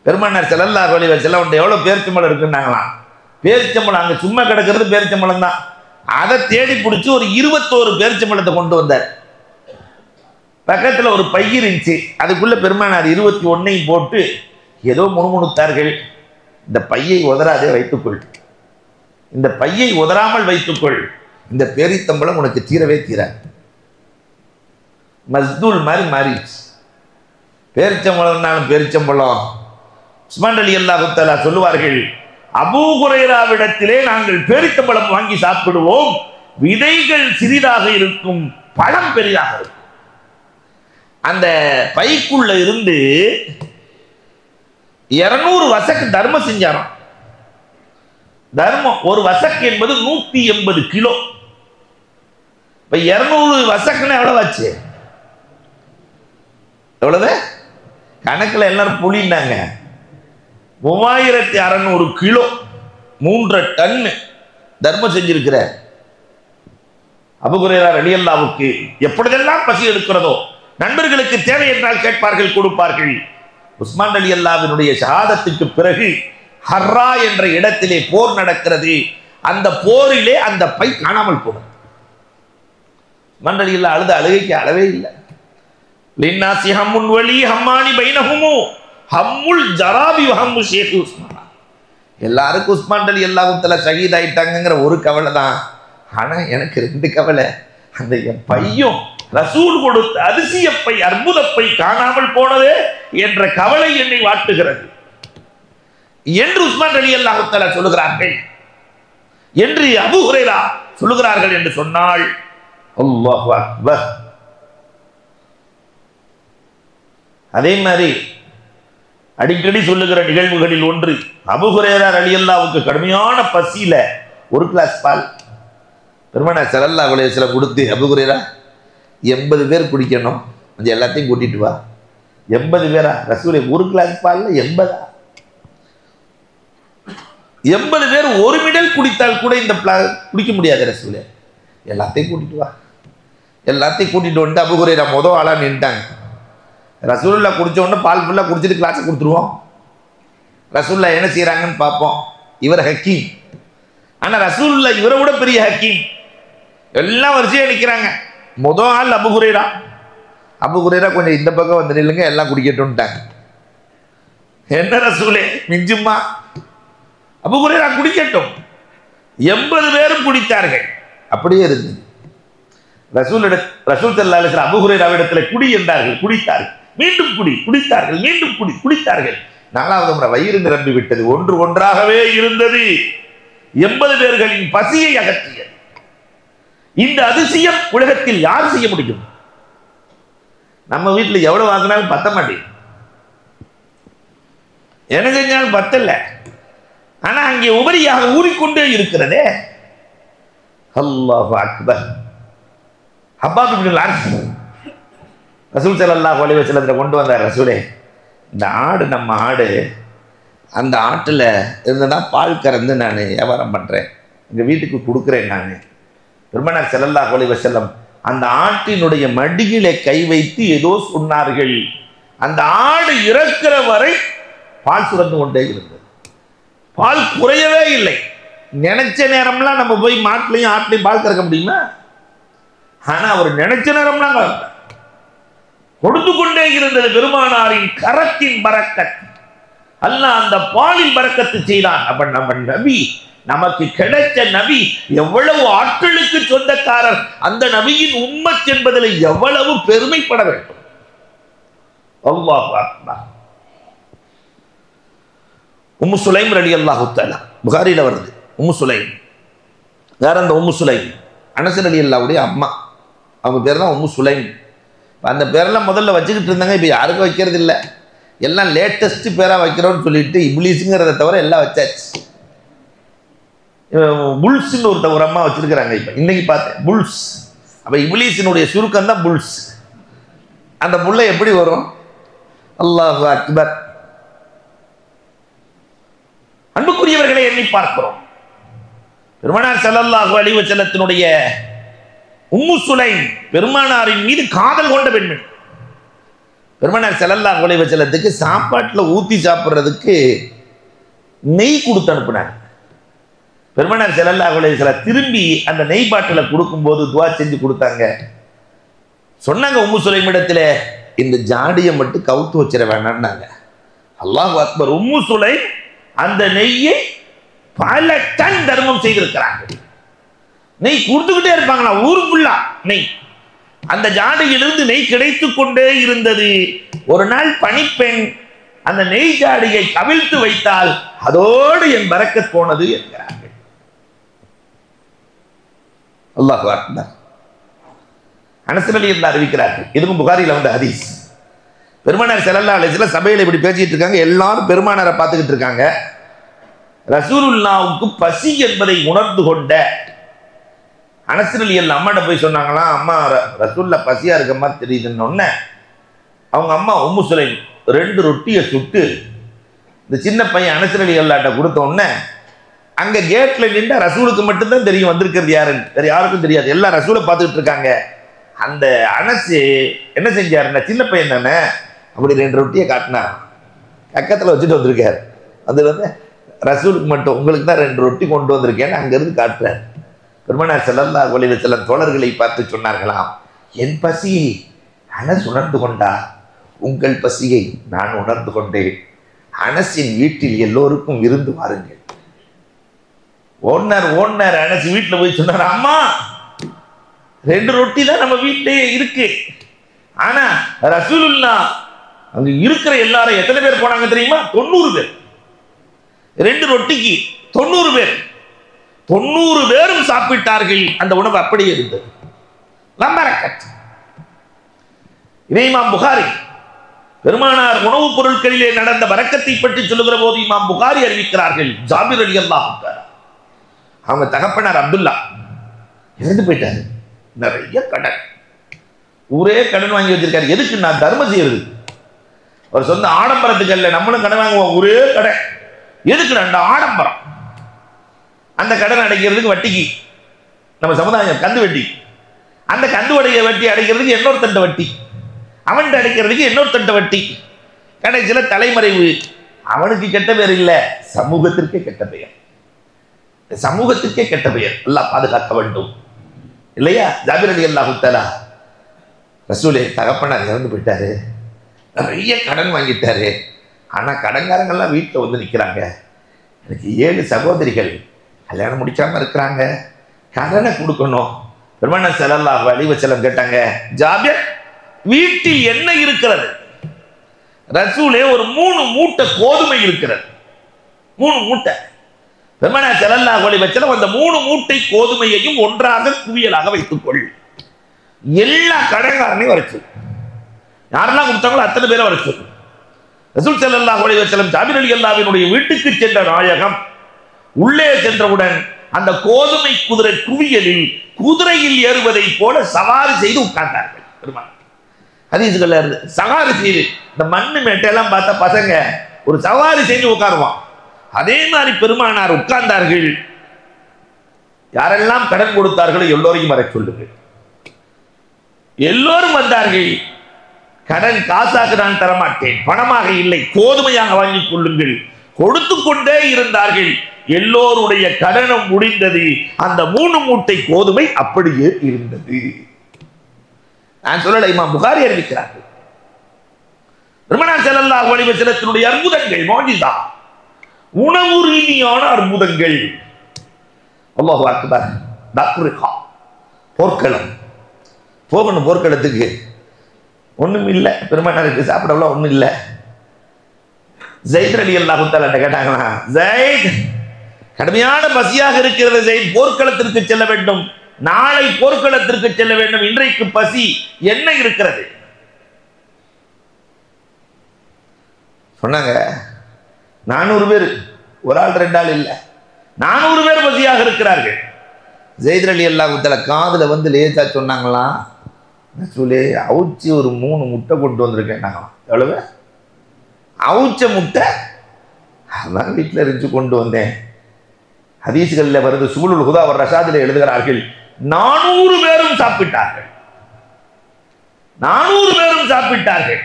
பெருமானார் ஸல்லல்லாஹு அலைஹி வஸல்லம் எவ்வளவு பேரிச்சம்பழம் இருக்குன்னாங்களாம். பேரிச்சம்பழம் அங்க சும்மா கிடக்கிறது பேரிச்சம்பழம் தான். அதை தேடி பிடிச்சி ஒரு 21 பேரிச்சம்பழத்தை கொண்டு வந்தார். பக்கத்தில் ஒரு பை இருந்துச்சு, அதுக்குள்ள பெருமானார் 21 போட்டு ஏதோ முணுமுணுத்தார்கள். இந்த பையை உதறாதே, வைத்துக்கொள், இந்த பையை உதறாமல் வைத்துக்கொள், இந்த பேரித்தம்பழம் உனக்கு தீரவே தீராது. மஸ்தூல் மாதிரி மாறிடுச்சு. பேரிச்சம்பழம்னாலும் பேரிச்சம்பழம். உஸ்மான் ரலியல்லாஹு தஆலா சொல்லுவார்கள், அபூ ஹுரைராவிடத்திலே நாங்கள் பேரிச்சம்பழம் வாங்கி சாப்பிடுவோம், விதைகள் சிறிதாக இருக்கும், பழம் பெரிதாக இருக்கும். அந்த பைக்குள்ள இருந்து 200 வசக்கு தர்மம் செஞ்சாராம். தர்மம் ஒரு வசக்கு என்பது 180 கிலோ. இப்ப 200 வசக்குன்னா எவ்வளவு ஆச்சு? எவ்வளவு கணக்குல எல்லாரும் புளிந்தாங்க. 3600 கிலோ, 3 டன் தர்மம் செஞ்சிருக்கிறார். அபூ ஹுரைரா ரலியல்லாஹுவுக்கு எப்பொழுதெல்லாம் பசி எடுக்கிறதோ நண்பர்களுக்கு தேவை என்றால் கேட்பார்கள், கொடுப்பார்கள். உஸ்மான் ரலியல்லாஹுவினுடைய ஷஹாதத்துக்கு பிறகு ஹர்ரா என்ற இடத்திலே போர் நடக்கிறது. அந்த போரிலே அந்த பை காணாமல் போனது. உஸ்மான் ரலியல்லாஹு அழுத அழுகைக்கு அளவே இல்லை. லின்னாசி ஹம்முன் வலி ஹம்மானி பைனஹுமு ஹம்முல் ஜராபி வஹம்மு ஷேக் உஸ்மான். எல்லாருக்கும் உஸ்மான் ரலியல்லாஹு தஆலா ஷஹீத் ஆயிட்டாங்கங்கிற ஒரு கவலை தான். ஆனா எனக்கு 2 கவலை. அந்த என் பையும் ரசூல் கொடுத்த அதிசயப்பை அற்புதப்பை காணாமல் போனதே என்ற கவலை என்னை வாட்டுகிறது என்று உஸ்மான் ரலியல்லாஹு தஆலா சொல்லுகிறார்கள் என்று அபூ ஹுரைரா சொல்லுகிறார்கள் என்று சொன்னால், அல்லாஹு அக்பர். அதே மாதிரி அடிக்கடி சொல்லுகிற நிகழ்வுகளில் ஒன்று, அபூ ஹுரைரா ரலியல்லாஹுவுக்கு கடுமையான பசியில ஒரு கிளாஸ் பால் பெருமானார் ஸல்லல்லாஹு அலைஹி வஸல்லம் கொடுத்து, அபூ ஹுரைரா 80 பேர் குடிக்கணும், கொஞ்சம் எல்லாத்தையும் கூட்டிட்டு வா. 80 பேரா ரசூலே? ஒரு கிளாஸ் பால்ல 80? 80 பேர் ஒரு மிடல் குடித்தால் கூட இந்த குடிக்க முடியாது ரசூலே. எல்லாத்தையும் கூட்டிட்டு வா. எல்லாத்தையும் கூட்டிட்டு வந்து அபூ ஹுரைரா முதல் ஆளா நின்ட்டாங்க. ரசூலுல்லாஹ் குடிச்ச உடனே பால் ஃபுல்லாக குடிச்சிட்டு கிளாஸை கொடுத்துருவோம். ரசூலுல்லாஹ் என்ன செய்யறாங்கன்னு பார்ப்போம். இவர் ஹக்கீம், ஆனால் ரசூலுல்லாஹ் இவரை விட பெரிய ஹக்கீம். எல்லாம் வரிசையா நிற்கிறாங்க. முதல் ஆள் அபூ ஹுரைரா. அபூ ஹுரைரா கொஞ்சம் இந்த பக்கம் வந்து நில்லுங்க, எல்லாம் குடிக்கட்டும்ட்டாங்க. என்ன ரசூலே மிஞ்சுமா? அபூ ஹுரைரா குடிக்கட்டும். 80 பேரும் குடித்தார்கள். அப்படியே இருந்தது. ரசூல் ஸல்லல்லாஹு அலைஹி வஸல்லம் அபூ ஹுரைராவிடத்தில் குடி என்றார்கள், குடித்தார்கள். மீண்டும் குடி, குடித்தார்கள். மீண்டும் குடி, குடித்தார்கள். 4வது முறை வயிறு நிரம்பி விட்டது. ஒன்று ஒன்றாகவே இருந்தது. 80 பேர்களின் பசியை அகற்றியது. இந்த அதிசயம் உலகத்தில் யார் செய்ய முடியும்? நம்ம வீட்டில் எவ்வளவு வாங்கினாலும் பத்த மாட்டேன், என்ன செஞ்சாலும் பத்தல. ஆனா அங்கே உபரியாக ஊறிக்கொண்டே இருக்கிறதே. அல்லாஹு அக்பர். ஹப்பாப் இப்னு அல் ரசூல் ஸல்லல்லாஹு அலைஹி வஸல்லம் கொண்டு வந்தார். ரசூலே, இந்த ஆடு நம்ம ஆடு, அந்த ஆட்டில் இருந்ததா பால் கறந்து நான் வியாபாரம் பண்ணுறேன், எங்கள் வீட்டுக்கு கொடுக்குறேன். நான் பெருமானார் ஸல்லல்லாஹு அலைஹி வஸல்லம் அந்த ஆட்டினுடைய மடியிலே கை வைத்து ஏதோ சொன்னார்கள். அந்த ஆடு இறக்கிற வரை பால் சுரந்து கொண்டே இருந்தது. பால் குறையவே இல்லை. நினைச்ச நேரம்லாம் நம்ம போய் மாட்டிலையும் ஆட்டிலையும் பால் கறக்க முடியுமா? ஆனா அவர் நினைச்ச நேரம்லாம் கொடுத்து கொண்டே இருந்தது. பெருமானாரின் கரத்தின் பரக்கத். அல்லாஹ் அந்த பாலில் பரக்கத்து செய்தான். அப்ப நம்ம நபி, நமக்கு கிடைச்ச நபி எவ்வளவு ஆட்களுக்கு சொந்தக்காரர், அந்த நபியின் உம்மத் என்பதில் எவ்வளவு பெருமைப்பட வேண்டும். அல்லாஹு அக்பர். உம்மு சுலைம் ரலியல்லாஹு தஆலா, புகாரில வருது. உம்மு சுலைம் யார்? அந்த உம்மு சுலைம் அனஸ் ரலியல்லாஹுடைய அம்மா. அவங்க பேர் தான் உம்மு சுலைம். அந்த பேரெல்லாம் முதல்ல வச்சுக்கிட்டு இருந்தாங்க, இப்போ யாருக்கும் வைக்கிறது இல்லை. எல்லாம் லேட்டஸ்ட் பேராக வைக்கிறோன்னு சொல்லிட்டு இப்லீஸுங்கிறத தவிர எல்லாம் வச்சாச்சு. புல்ஸ்ன்னு ஒரு அம்மா வச்சிருக்கிறாங்க. இப்போ இன்னைக்கு பார்த்தேன் புல்ஸ். அப்போ இப்லீஸினுடைய சுருக்கம் தான் புல்ஸ். அந்த புல்லை எப்படி வரும்? அல்லாஹு அக்பர். அன்புக்குரியவர்களை எண்ணி பார்க்கிறோம். பெருமானார் ஸல்லல்லாஹு அலைஹி வஸல்லத்தினுடைய உம்மு சுலைம் பெருமானாரின் மீது காதல் கொண்ட பெண்மணி. பெருமானார் ஸல்லல்லாஹு அலைஹி வஸல்லத்துக்கு சாப்பாட்டில் ஊற்றி சாப்பிட்றதுக்கு நெய் கொடுத்து அனுப்புனாங்க. பெருமானார் ஸல்லல்லாஹு அலைஹி வஸல்லம் திரும்பி அந்த நெய் பாட்டிலை கொடுக்கும்போது துவா செஞ்சு கொடுத்தாங்க. சொன்னாங்க உம்மு சுலைமிடத்தில், இந்த ஜாடியை மட்டும் கவுத்து வச்சிட வேணாம்னாங்க. அல்லாஹ் அக்பர். உம்மு சுலைம் அந்த நெய்யை பல டன் தர்மம் செய்திருக்கிறாங்க. நெய் கொடுத்துக்கிட்டே இருப்பாங்களா ஊருக்குள்ளா நெய். அந்த ஜாடியிலிருந்து நெய் கிடைத்து கொண்டே இருந்தது. ஒரு நாள் பணிப்பெண் அந்த நெய் ஜாடியை கவிழ்த்து வைத்தால் அதோடு என் பரக்கத் போனது என்கிறார்கள். அல்லாஹ் அக்பர். அனஸ் ரலியல்லாஹு அறிவிக்கிறார்கள். இதுவும் புகாரில வந்த ஹதீஸ். பெருமானார் ஸல்லல்லாஹு அலைஹி வஸல்லம் சபையில இப்படி பேசிட்டு இருக்காங்க. எல்லாரும் பெருமானாரை பார்த்துக்கிட்டு இருக்காங்க. ரசூலுல்லாஹ்வுக்கு பசி என்பதை உணர்ந்து கொண்ட அனஸ் ரலியல்லாஹு அம்மாட்ட போய் சொன்னாங்களாம், அம்மா ரசூலுல்லா பசியா இருக்க மாதிரி தெரியுதுன்னு ஒன்ன அவங்க அம்மா உம்மு சுலைம் 2 ரொட்டியை சுட்டு இந்த சின்ன பையன் அனஸ் ரலியல்லாஹ்ட்ட கொடுத்த உடனே அங்க கேட்ல நின்று ரசூலுக்கு மட்டும்தான் தெரியும் வந்திருக்கிறது யாருன்னு, வேற யாருக்கும் தெரியாது. எல்லாம் ரசூலை பார்த்துக்கிட்டு இருக்காங்க. அந்த அனசு என்ன செஞ்சாருன்னா, சின்ன பையன் தானே, அப்படி 2 ரொட்டியை காட்டினார், பக்கத்தில் வச்சுட்டு வந்திருக்காரு. அது ரசூலுக்கு மட்டும், உங்களுக்கு தான் 2 ரொட்டி கொண்டு வந்திருக்கேன்னு அங்கிருந்து காட்டுறார். பெருமானார் ஸல்லல்லாஹு அலைஹி வஸல்லம் தோழர்களை பார்த்து சொன்னார்களாம், என் பசியை அனஸ் உணர்ந்து கொண்டா, உங்கள் பசியை நான் உணர்ந்து கொண்டேன். அனஸின் வீட்டில் எல்லோருக்கும் விருந்து வாருங்கள். ஓடினார் அனஸ் வீட்டில் போய் சொன்னார், அம்மா 2 ரொட்டி தான் நம்ம வீட்டிலேயே இருக்கு, ஆனா ரசூலுல்லாஹ் அங்க இருக்கிற எல்லாரும் எத்தனை பேர் போனாங்க தெரியுமா? 90 பேர். 2 ரொட்டிக்கு 90 பேர். 90 பேரும் சாப்பிட்டார்கள். அந்த உணவு அப்படியே இருந்தது. இதே இமாம் புகாரி பெருமானார் உணவுப் பொருட்களிலே நடந்த பரக்கத்தை பற்றி சொல்லுகிற போது இமாம் புகாரி அறிவிக்கிறார்கள், ஜாபிர் ரலியல்லாஹு அன்ஹு அவங்க தகப்பனார் அப்துல்லா இறந்து போயிட்டாரு. நிறைய கடன், ஊரே கடன் வாங்கி வச்சிருக்காரு. எதுக்கு? நான் தர்மம் செய்யறது. அவர் சொந்த ஆடம்பரத்துக்கு அல்ல, நம்மளும் கடன் வாங்குவோம், ஒரே கடன். எதுக்கு? அந்த ஆடம்பரம். அந்த கடன் அடைக்கிறதுக்கு வட்டிக்கு நம்ம சமுதாயம் கந்து வட்டி, அந்த கந்து வட்டி அடைக்கிறதுக்கு இன்னொருத்தண்ட வட்டி, அவன் அடைக்கிறதுக்கு இன்னொருத்தண்ட வட்டி. கடைசியில் தலைமறைவு. அவனுக்கு கெட்ட பேர் இல்லை, சமூகத்திற்கே கெட்ட பெயர். சமூகத்திற்கே கெட்ட பெயர். அல்லாஹ் பாதுகாக்க வேண்டும் இல்லையா? ஜாபிர் ரலியல்லாஹு தஆலா ரசூலே தகப்பனார் இறந்து போயிட்டாரு, நிறைய கடன் வாங்கிட்டாரு, ஆனா கடன்காரங்கள்லாம் வீட்டில் வந்து நிற்கிறாங்க. எனக்கு 7 சகோதரிகள் கல்யாணம் முடிக்காம இருக்கிறாங்க, கடனை கொடுக்கணும். பெருமானார் ஸல்லல்லாஹு அலைஹி வஸல்லம் கேட்டாங்க, ஜாபிர் வீட்டில் என்ன இருக்கிறது? ரசூலே ஒரு 3 மூட்டை கோதுமை இருக்கிறது. 3 மூட்டை. பெருமானார் ஸல்லல்லாஹு அலைஹி வஸல்லம் அந்த 3 மூட்டை கோதுமையையும் ஒன்றாக குவியலாக வைத்துக்கொள். எல்லா கடன்காரனையும் வரைச்சு, யாரெல்லாம் கொடுத்தாங்களோ அத்தனை பேரை வரைச்சு. ரசூல் ஸல்லல்லாஹு அலைஹி வஸல்லம் ஜாபிர் ரலியல்லாஹுவினுடைய வீட்டுக்கு சென்ற நாயகம் உள்ளே சென்றவுடன் அந்த கோதுமை குதிரை குவியலில் குதிரையில் ஏறுவதை போல சவாரி செய்து உட்கார்ந்தார்கள். பெருமானார் ஹதீஸ்கள்ல இருந்து சவாரி செய்து, இந்த மண்ணு மேட்டையெல்லாம் பார்த்தா பசங்க ஒரு சவாரி செஞ்சு உட்காருவான், அதே மாதிரி பெருமானார் உட்கார்ந்தார்கள். யாரெல்லாம் கடன் கொடுத்தார்களோ எல்லோரையும் வர சொல்லுங்கள். எல்லோரும் வந்தார்கள். கடன் காசாக நான் தரமாட்டேன், பணமாக இல்லை, கோதுமையாக வாங்கிக் கொள்ளுங்கள். கொடுத்து கொண்டே இருந்தார்கள். எல்லோருடைய கடனும் முடிந்தது. அந்த 3 மூட்டை கோதுமை அப்படியே இருந்தது. நான் சொல்லல, இமாம் புகாரி அறிவிக்கிறார்கள். பெருமானார் ஸல்லல்லாஹு அலைஹி வஸல்லத்தினுடைய அற்புதங்கள், முஅஜிஸா, உணவு ரீதியான அற்புதங்கள். அல்லாஹு அக்பர். போர்க்களம் போகணும், போர்க்களத்துக்கு ஒண்ணும் இல்லை, பெருமானாருக்கு சாப்பிடலாம் ஒண்ணும் இல்லை. ஸைத் ரலியல்லாஹு தஆலா கேட்டாங்களா, ஸைத் கடுமையான பசியாக இருக்கிறது ஸைத், போர்க்களத்திற்கு செல்ல வேண்டும், நாளை போர்க்களத்திற்கு செல்ல வேண்டும், இன்றைக்கு பசி என்ன இருக்கிறது சொன்னாங்க. 400 பேர், ஒரு ஆள் 2 ஆள் இல்லை, 400 பேர் பசியாக இருக்கிறார்கள். ஸைத் ரலியல்லாஹு தஆலா காதுல வந்து லேசா சொன்னாங்களாம், ரசூலே அவுச்சி ஒரு 3 முட்டை கொண்டு வந்திருக்கேன். எவ்வளவு? அவுச்ச முட்டை, அதான் வீட்டில் இருந்துச்சு கொண்டு வந்தேன். ஹதீஸ்களில் வருது, சுபுலுல் ஹுதா வ ரஷாதில் எழுதுகிறார்கள், 400 பேரும் சாப்பிட்டார்கள். 400 பேரும் சாப்பிட்டார்கள்.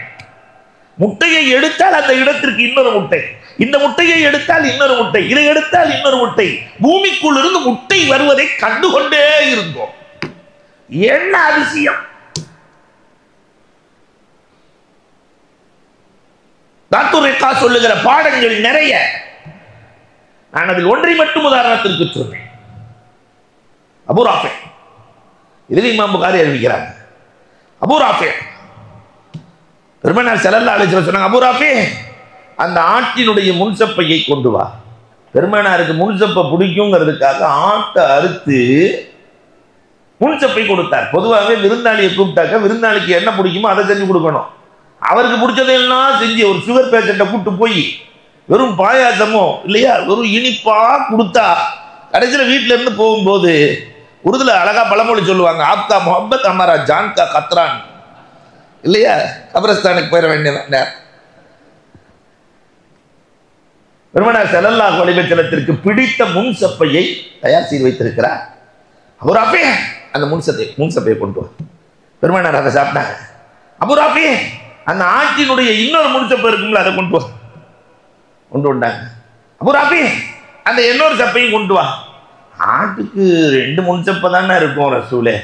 முட்டையை எடுத்தால் அந்த இடத்திற்கு இன்னொரு முட்டை, இந்த முட்டையை எடுத்தால் இன்னொரு முட்டை, இதை எடுத்தால் இன்னொரு முட்டை, பூமிக்குள் இருந்து முட்டை வருவதை கண்டுகொண்டே இருந்தோம். என்ன அதிசயம்! தாத்துரேகா சொல்லுகிற பாடங்கள் நிறைய. நான் அதில் ஒன்றை மட்டும் உதாரணத்திற்கு சொன்னேன். அபூ ராஃபி, இதுல இமாம் புகாரி அறிவிக்கிறாங்க. அபூ ராஃபி பெருமானார் ஸல்லல்லாஹு அலைஹி வஸல்லம் சொன்னாங்க, அபூ ராஃபி அந்த ஆட்டினுடைய முன்சப்பையை கொண்டு வா. பெருமானாருக்கு முன்சப்பை பிடிக்குங்கிறதுக்காக ஆட்டை அறுத்து முன்சப்பை கொடுத்தார். பொதுவாகவே விருந்தாளியை கூப்பிட்டாக்க விருந்தாளிக்கு என்ன பிடிக்குமோ அதை செஞ்சு கொடுக்கணும். அவருக்கு பிடிச்சதையெல்லாம் செஞ்சு ஒரு சுகர் பேஷண்ட்டை கூப்பிட்டு போய் வெறும் பாயாசமோ இல்லையா வெறும் இனிப்பா கொடுத்தா கடைசியில் வீட்டில இருந்து போகும்போது உருதுல அழகா பழமொழி சொல்லுவாங்க, ஆப்கா முஹப்பத் ஹமாரா ஜான் கா கத்ரான், இல்லையா? கபரஸ்தானுக்கு போயிட வேண்டியதான். பெருமானார் ஸல்லல்லாஹு அலைஹி வஸல்லத்திற்கு பிடித்த முன்சப்பையை தயார் செய்து வைத்திருக்கிறார். அபூ ராஃபி அந்த முன்சப்பையை கொண்டு வா. பெருமானார் அதை சாப்பிட்டாங்க. அபூ ராஃபி அந்த ஆட்டினுடைய இன்னொரு முன்சப்பை இருக்கும்ல அதை கொண்டு வா. கொண்டு வந்தாங்க. அபூ ராஃபி அந்த இன்னொரு சப்பையும் கொண்டு வா. ஆட்டுக்கு 2 முன்சப்பை தானே இருக்கும் ரசூலே.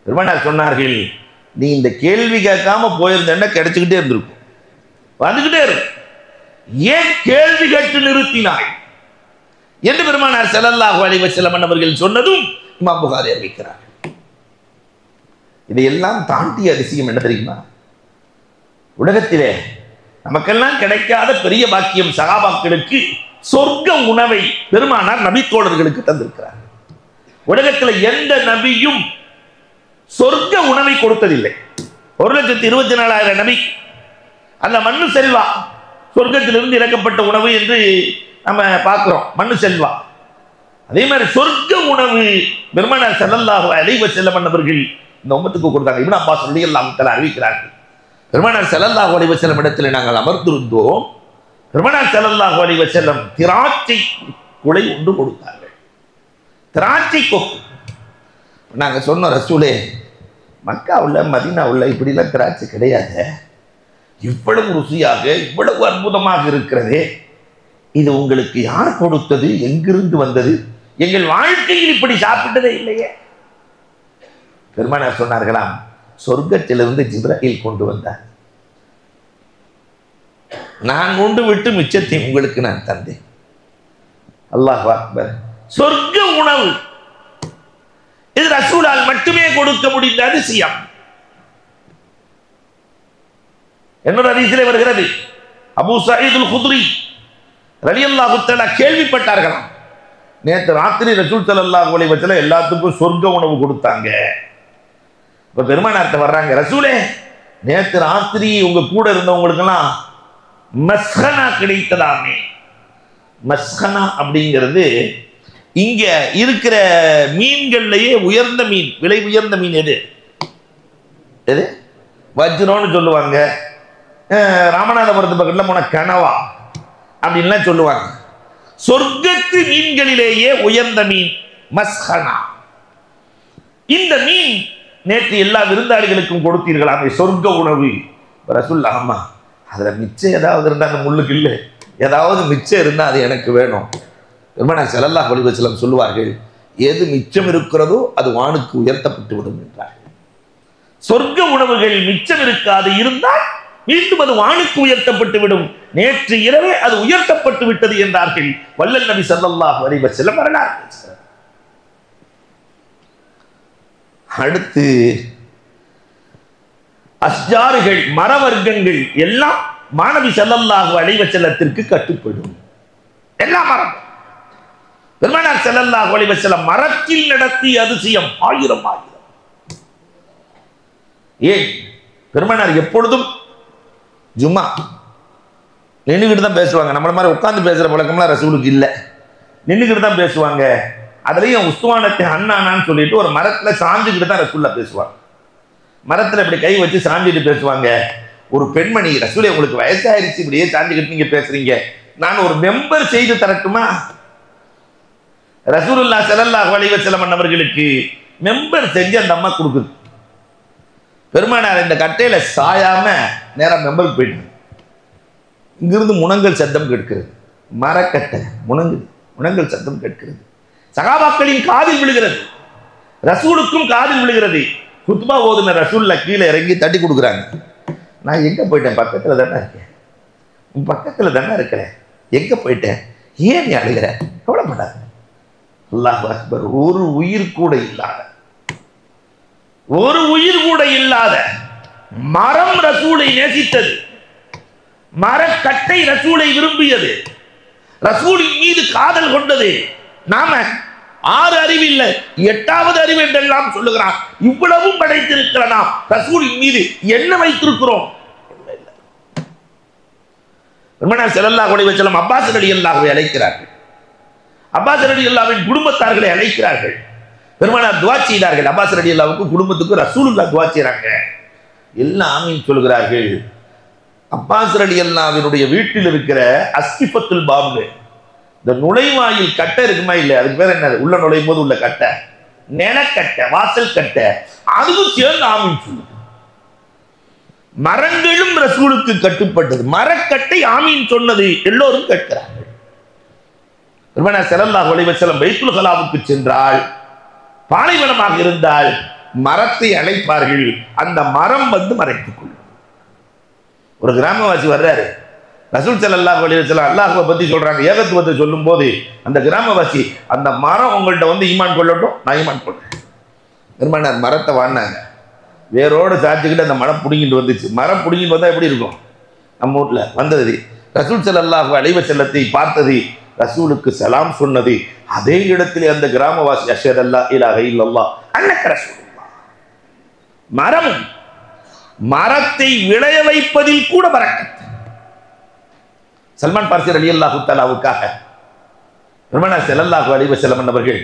பெருமானார் சொன்னார்கள், நீ இந்த கேள்வி கேட்காம போயிருந்தா கிடைச்சுக்கிட்டே இருந்திருக்கும், வந்துகிட்டே இருக்கும். ஏன் கேள்வி கேட்டு நிறுத்தினாய் என்று பெருமானார் ஸல்லல்லாஹு அலைஹி வஸல்லம் அவர்கள் சொன்னதும் இமாம் புகாரி அறிவிக்கிறார். இதையெல்லாம் தாண்டி அதிசயம் என்ன தெரியுமா? உலகத்திலே நமக்கெல்லாம் கிடைக்காத பெரிய பாக்கியம் சகாபாக்களுக்கு சொர்க்க உணவை பெருமானார் நபி தோழர்களுக்கு தந்திருக்கிறார். உலகத்தில் எந்த நபியும் சொர்க்க உணவை கொடுத்ததில்லை. 1,24,000 நபி அந்த மண்ணு செல்வா சொர்க்கத்திலிருந்து இறக்கப்பட்ட உணவு என்று நம்ம பார்க்கிறோம். மண்ணு செல்வா அதே மாதிரி சொர்க்க உணவு பெருமானார் ஸல்லல்லாஹு அலைஹி வஸல்லம் அவர்கள் இந்த உம்மத்துக்கு கொடுத்தாங்க. இப்னு அப்பாஸ் ரலியல்லாஹு தஆலா அறிவிக்கிறார்கள், பெருமானார் ஸல்லல்லாஹு அலைஹி வஸல்லம் இடத்தில் நாங்கள் அமர்ந்திருந்தோம். பெருமானார் ஸல்லல்லாஹு அலைஹி வஸல்லம் திராட்சை குலை ஒன்று கொடுத்தார்கள். திராட்சை கொப்பு. நாங்கள் சொன்னோம், ரசூலே மக்காவுல மதீனாவுல இப்படிலாம் திராட்சை கிடையாது, இவ்வளவு ருசியாக இவ்வளவு அற்புதமாக இருக்கிறதே, இது உங்களுக்கு யார் கொடுத்தது, எங்கிருந்து வந்தது? எங்கள் வாழ்க்கையில் இப்படி சாப்பிட்டதே இல்லையே. பெருமானார் சொன்னார்களாம், சொர்க்கத்திலிருந்து ஜிப்ரீல் கொண்டு வந்தார், நான் கொண்டு விட்டு மிச்சத்தை உங்களுக்கு நான் தந்தேன். அல்லாஹ் அக்பர். சொர்க்க உணவு இது ரசூலால் மட்டுமே கொடுக்க முடிந்த அதிசயம். என்னோட ஹதீஸிலே வருகிறது, அபூ சயீத் அல்-குத்ரி ரலியல்லாஹு தஆலா கேள்விப்பட்டார்களாம், நேற்று ராத்திரி ரசூல் ஸல்லல்லாஹு அலைஹி வஸல்லம் எல்லாத்துக்கும் சொர்க்க உணவு கொடுத்தாங்க. இப்ப பெருமானார்ட்ட வர்றாங்க, ரசூலே நேற்று ராத்திரி உங்க கூட இருந்தவங்களுக்கெல்லாம் மஸ்கனா கிடைத்ததாமே. மஸ்கனா அப்படிங்கிறது இங்க இருக்கிற மீன்கள்லயே உயர்ந்த மீன், விலை உயர்ந்த மீன் எது? எது? வஜ்ரோன்னு சொல்லுவாங்க. ராமநாதபுரத்து பக்கத்தில் போன கனவா அப்படின்லாம் சொல்லுவாங்க. சொர்க்கத்து மீன்களிலேயே உயர்ந்த மீன் மஸ்கனா. இந்த மீன் நேற்று எல்லா விருந்தாளிகளுக்கும் கொடுத்தீர்களாமே சொர்க்க உணவு. ரசூலுல்லாஹ், ஆமா, அதுல மிச்சம் ஏதாவது இருந்தா அந்த முள்ளுக்கு இல்லை, ஏதாவது மிச்சம் இருந்தா அது எனக்கு வேணும். பெருமானார் ஸல்லல்லாஹு அலைஹி வஸல்லம் சொல்லுவார்கள், எது மிச்சம் இருக்கிறதோ அது வானுக்கு உயர்த்தப்பட்டு விடும் என்றார்கள். சொர்க்க உணவுகள் மிச்சம் இருக்காது, இருந்தால் மீண்டும் அது வானுக்கு உயர்த்தப்பட்டு விடும். நேற்று இரவே அது உயர்த்தப்பட்டு விட்டது என்றார்கள் வல்லல் நபி ஸல்லல்லாஹு அலைஹி வஸல்லம் வரலாறு. அடுத்து அஸ்ஜாறுகள், மரவர்க்கங்கள் எல்லாம் மாணவி ஸல்லல்லாஹு அலைஹி வஸல்லத்திற்கு கட்டுப்படும். எல்லா மரம் பெருமானார் ஸல்லல்லாஹு அலைஹி வஸல்லம் மரத்தில் நடத்திய அதிசயம் ஆயிரம். ஏன் பெருமானார் எப்பொழுதும் ஜும்மா நின்றுகிட்டு தான் பேசுவாங்க. நம்மள மாதிரி உட்கார்ந்து பேசுற பழக்கம்லாம் ரசூலுக்கு இல்லை. நின்றுகிட்டு தான் பேசுவாங்க. அதுலயும் உஸ்துவானத்தை அண்ணானான்னு சொல்லிட்டு ஒரு மரத்துல சாஞ்சுக்கிட்டு தான் ரசூல்லா பேசுவாங்க. மரத்துல இப்படி கை வச்சு சாஞ்சிட்டு பேசுவாங்க. ஒரு பெண்மணி, ரசூலே உங்களுக்கு வயசாயிருச்சு, இப்படியே சாஞ்சுக்கிட்டு நீங்க பேசுறீங்க, நான் ஒரு மெம்பர் செய்து தரட்டுமா? ரசூலுல்லாஹ் ஸல்லல்லாஹு அலைஹி வஸல்லம் அவர்களுக்கு மெம்பர் செஞ்சு அந்த அம்மா கொடுக்குது. பெருமானார் இந்த கட்டையில சாயாம நேரம் மெம்பருக்கு போயிட்டு இங்கிருந்து முனங்கல் சத்தம் கேட்கிறது. மரக்கட்டை முனங்கல் சத்தம் கேட்கிறது. சகாபாக்களின் காதில் விழுகிறது, ரசூலுக்கும் காதில் விழுகிறது. குத்பா ஓதுன ரசூல்ல கீழே இறங்கி தட்டி கொடுக்குறாங்க. நான் எங்க போயிட்டேன்? பக்கத்துல தானே இருக்கேன், பக்கத்துல தானே இருக்கிறேன், எங்க போயிட்டேன்? ஏன் நீ அழுகிற? கவலைப்படாத. அல்லாஹ் அக்பர். ஒரு உயிர் கூட இல்லாத மரம் ரசூலை நேசித்தது, மரக்கட்டை ரசூலை விரும்பியது, ரசூலின் மீது காதல் கொண்டது. நாம 6 அறிவு இல்லை 8வது அறிவு என்றெல்லாம் சொல்லுகிறான். இவ்வளவும் படைத்திருக்கிற நாம் ரசூலின் மீது என்ன வைத்திருக்கிறோம்? பெருமானார் ஸல்லல்லாஹு அலைஹி வஸல்லம் அப்பாஸ் ரலியல்லாஹுவை அழைக்கிறார்கள். அப்பாஸ் ரலியல்லாஹுவின் குடும்பத்தார்களை அழைக்கிறார்கள். பெருமானார் துஆ செய்தார்கள். அப்பாஸ் ரலியல்லாஹுக்கு குடும்பத்துக்கு ரசூலுல்லாஹ் துஆ செய்றாங்க. எல்லாம் ஆமீன் சொல்கிறார்கள். அப்பாஸ் ரலியல்லாஹுவினுடைய வீட்டில் இருக்கிற அஸ்கிஃபத்துல் பாப், இந்த நுழைவாயில் கட்டை இருக்குமா இல்லையா, அதுக்கு பேர் என்ன? உள்ள நுழையும் போது உள்ள கட்டை, நிலக்கட்டை, வாசல் கட்டை, அதுவும் சேர்ந்து ஆமீன் சொல்லுது. மரங்களும் ரசூலுக்கு கட்டுப்பட்டது. மரக்கட்டை ஆமீன் சொன்னது எல்லோரும் கேட்கிறார்கள். பெருமானார் ஸல்லல்லாஹு அலைஹி வஸல்லம் பைத்துல் கலாவுக்கு சென்றால், பாலைவனமாக இருந்தால் மரத்தை அழைப்பார்கள். அந்த மரம் வந்து மறைத்துக் கொள்ளும். ஒரு கிராமவாசி வர்றாரு, ரசூல் ஸல்லல்லாஹு அலைஹி வஸல்லம் அல்லாஹ்வை பத்தி சொல்றாங்க, ஏகத்துவத்தை சொல்லும் போது அந்த கிராமவாசி, அந்த மரம் உங்கள்கிட்ட வந்து ஈமான் கொள்ளட்டும், நான் ஈமான் கொள்றேன். பெருமானார் மரத்தை வாங்கினாங்க, வேரோடு சாய்ச்சிக்கிட்டு அந்த மரம் பிடிங்கிட்டு வந்துச்சு. மரம் பிடிங்கிட்டு வந்தால் எப்படி இருக்கும்? நம்ம வீட்டில் வந்தது. ரசூல் ஸல்லல்லாஹு அலைஹி வஸல்லத்தை பார்த்தது, ரசூலுக்கு சலாம் சொன்னது. அதே இடத்திலே அந்த கிராமவாசி அஷ்ஹது அல்லா இலாஹ இல்லல்லாஹ் அன்னக ரசூலுல்லாஹ். மரமும் மரத்தை விளைய வைப்பதில் கூட பரக்கத். சல்மான் பார்சி ரலியல்லாஹு தஆலாவுக்காக பெருமானார் ஸல்லல்லாஹு அலைஹி வஸல்லம் அவர்கள்,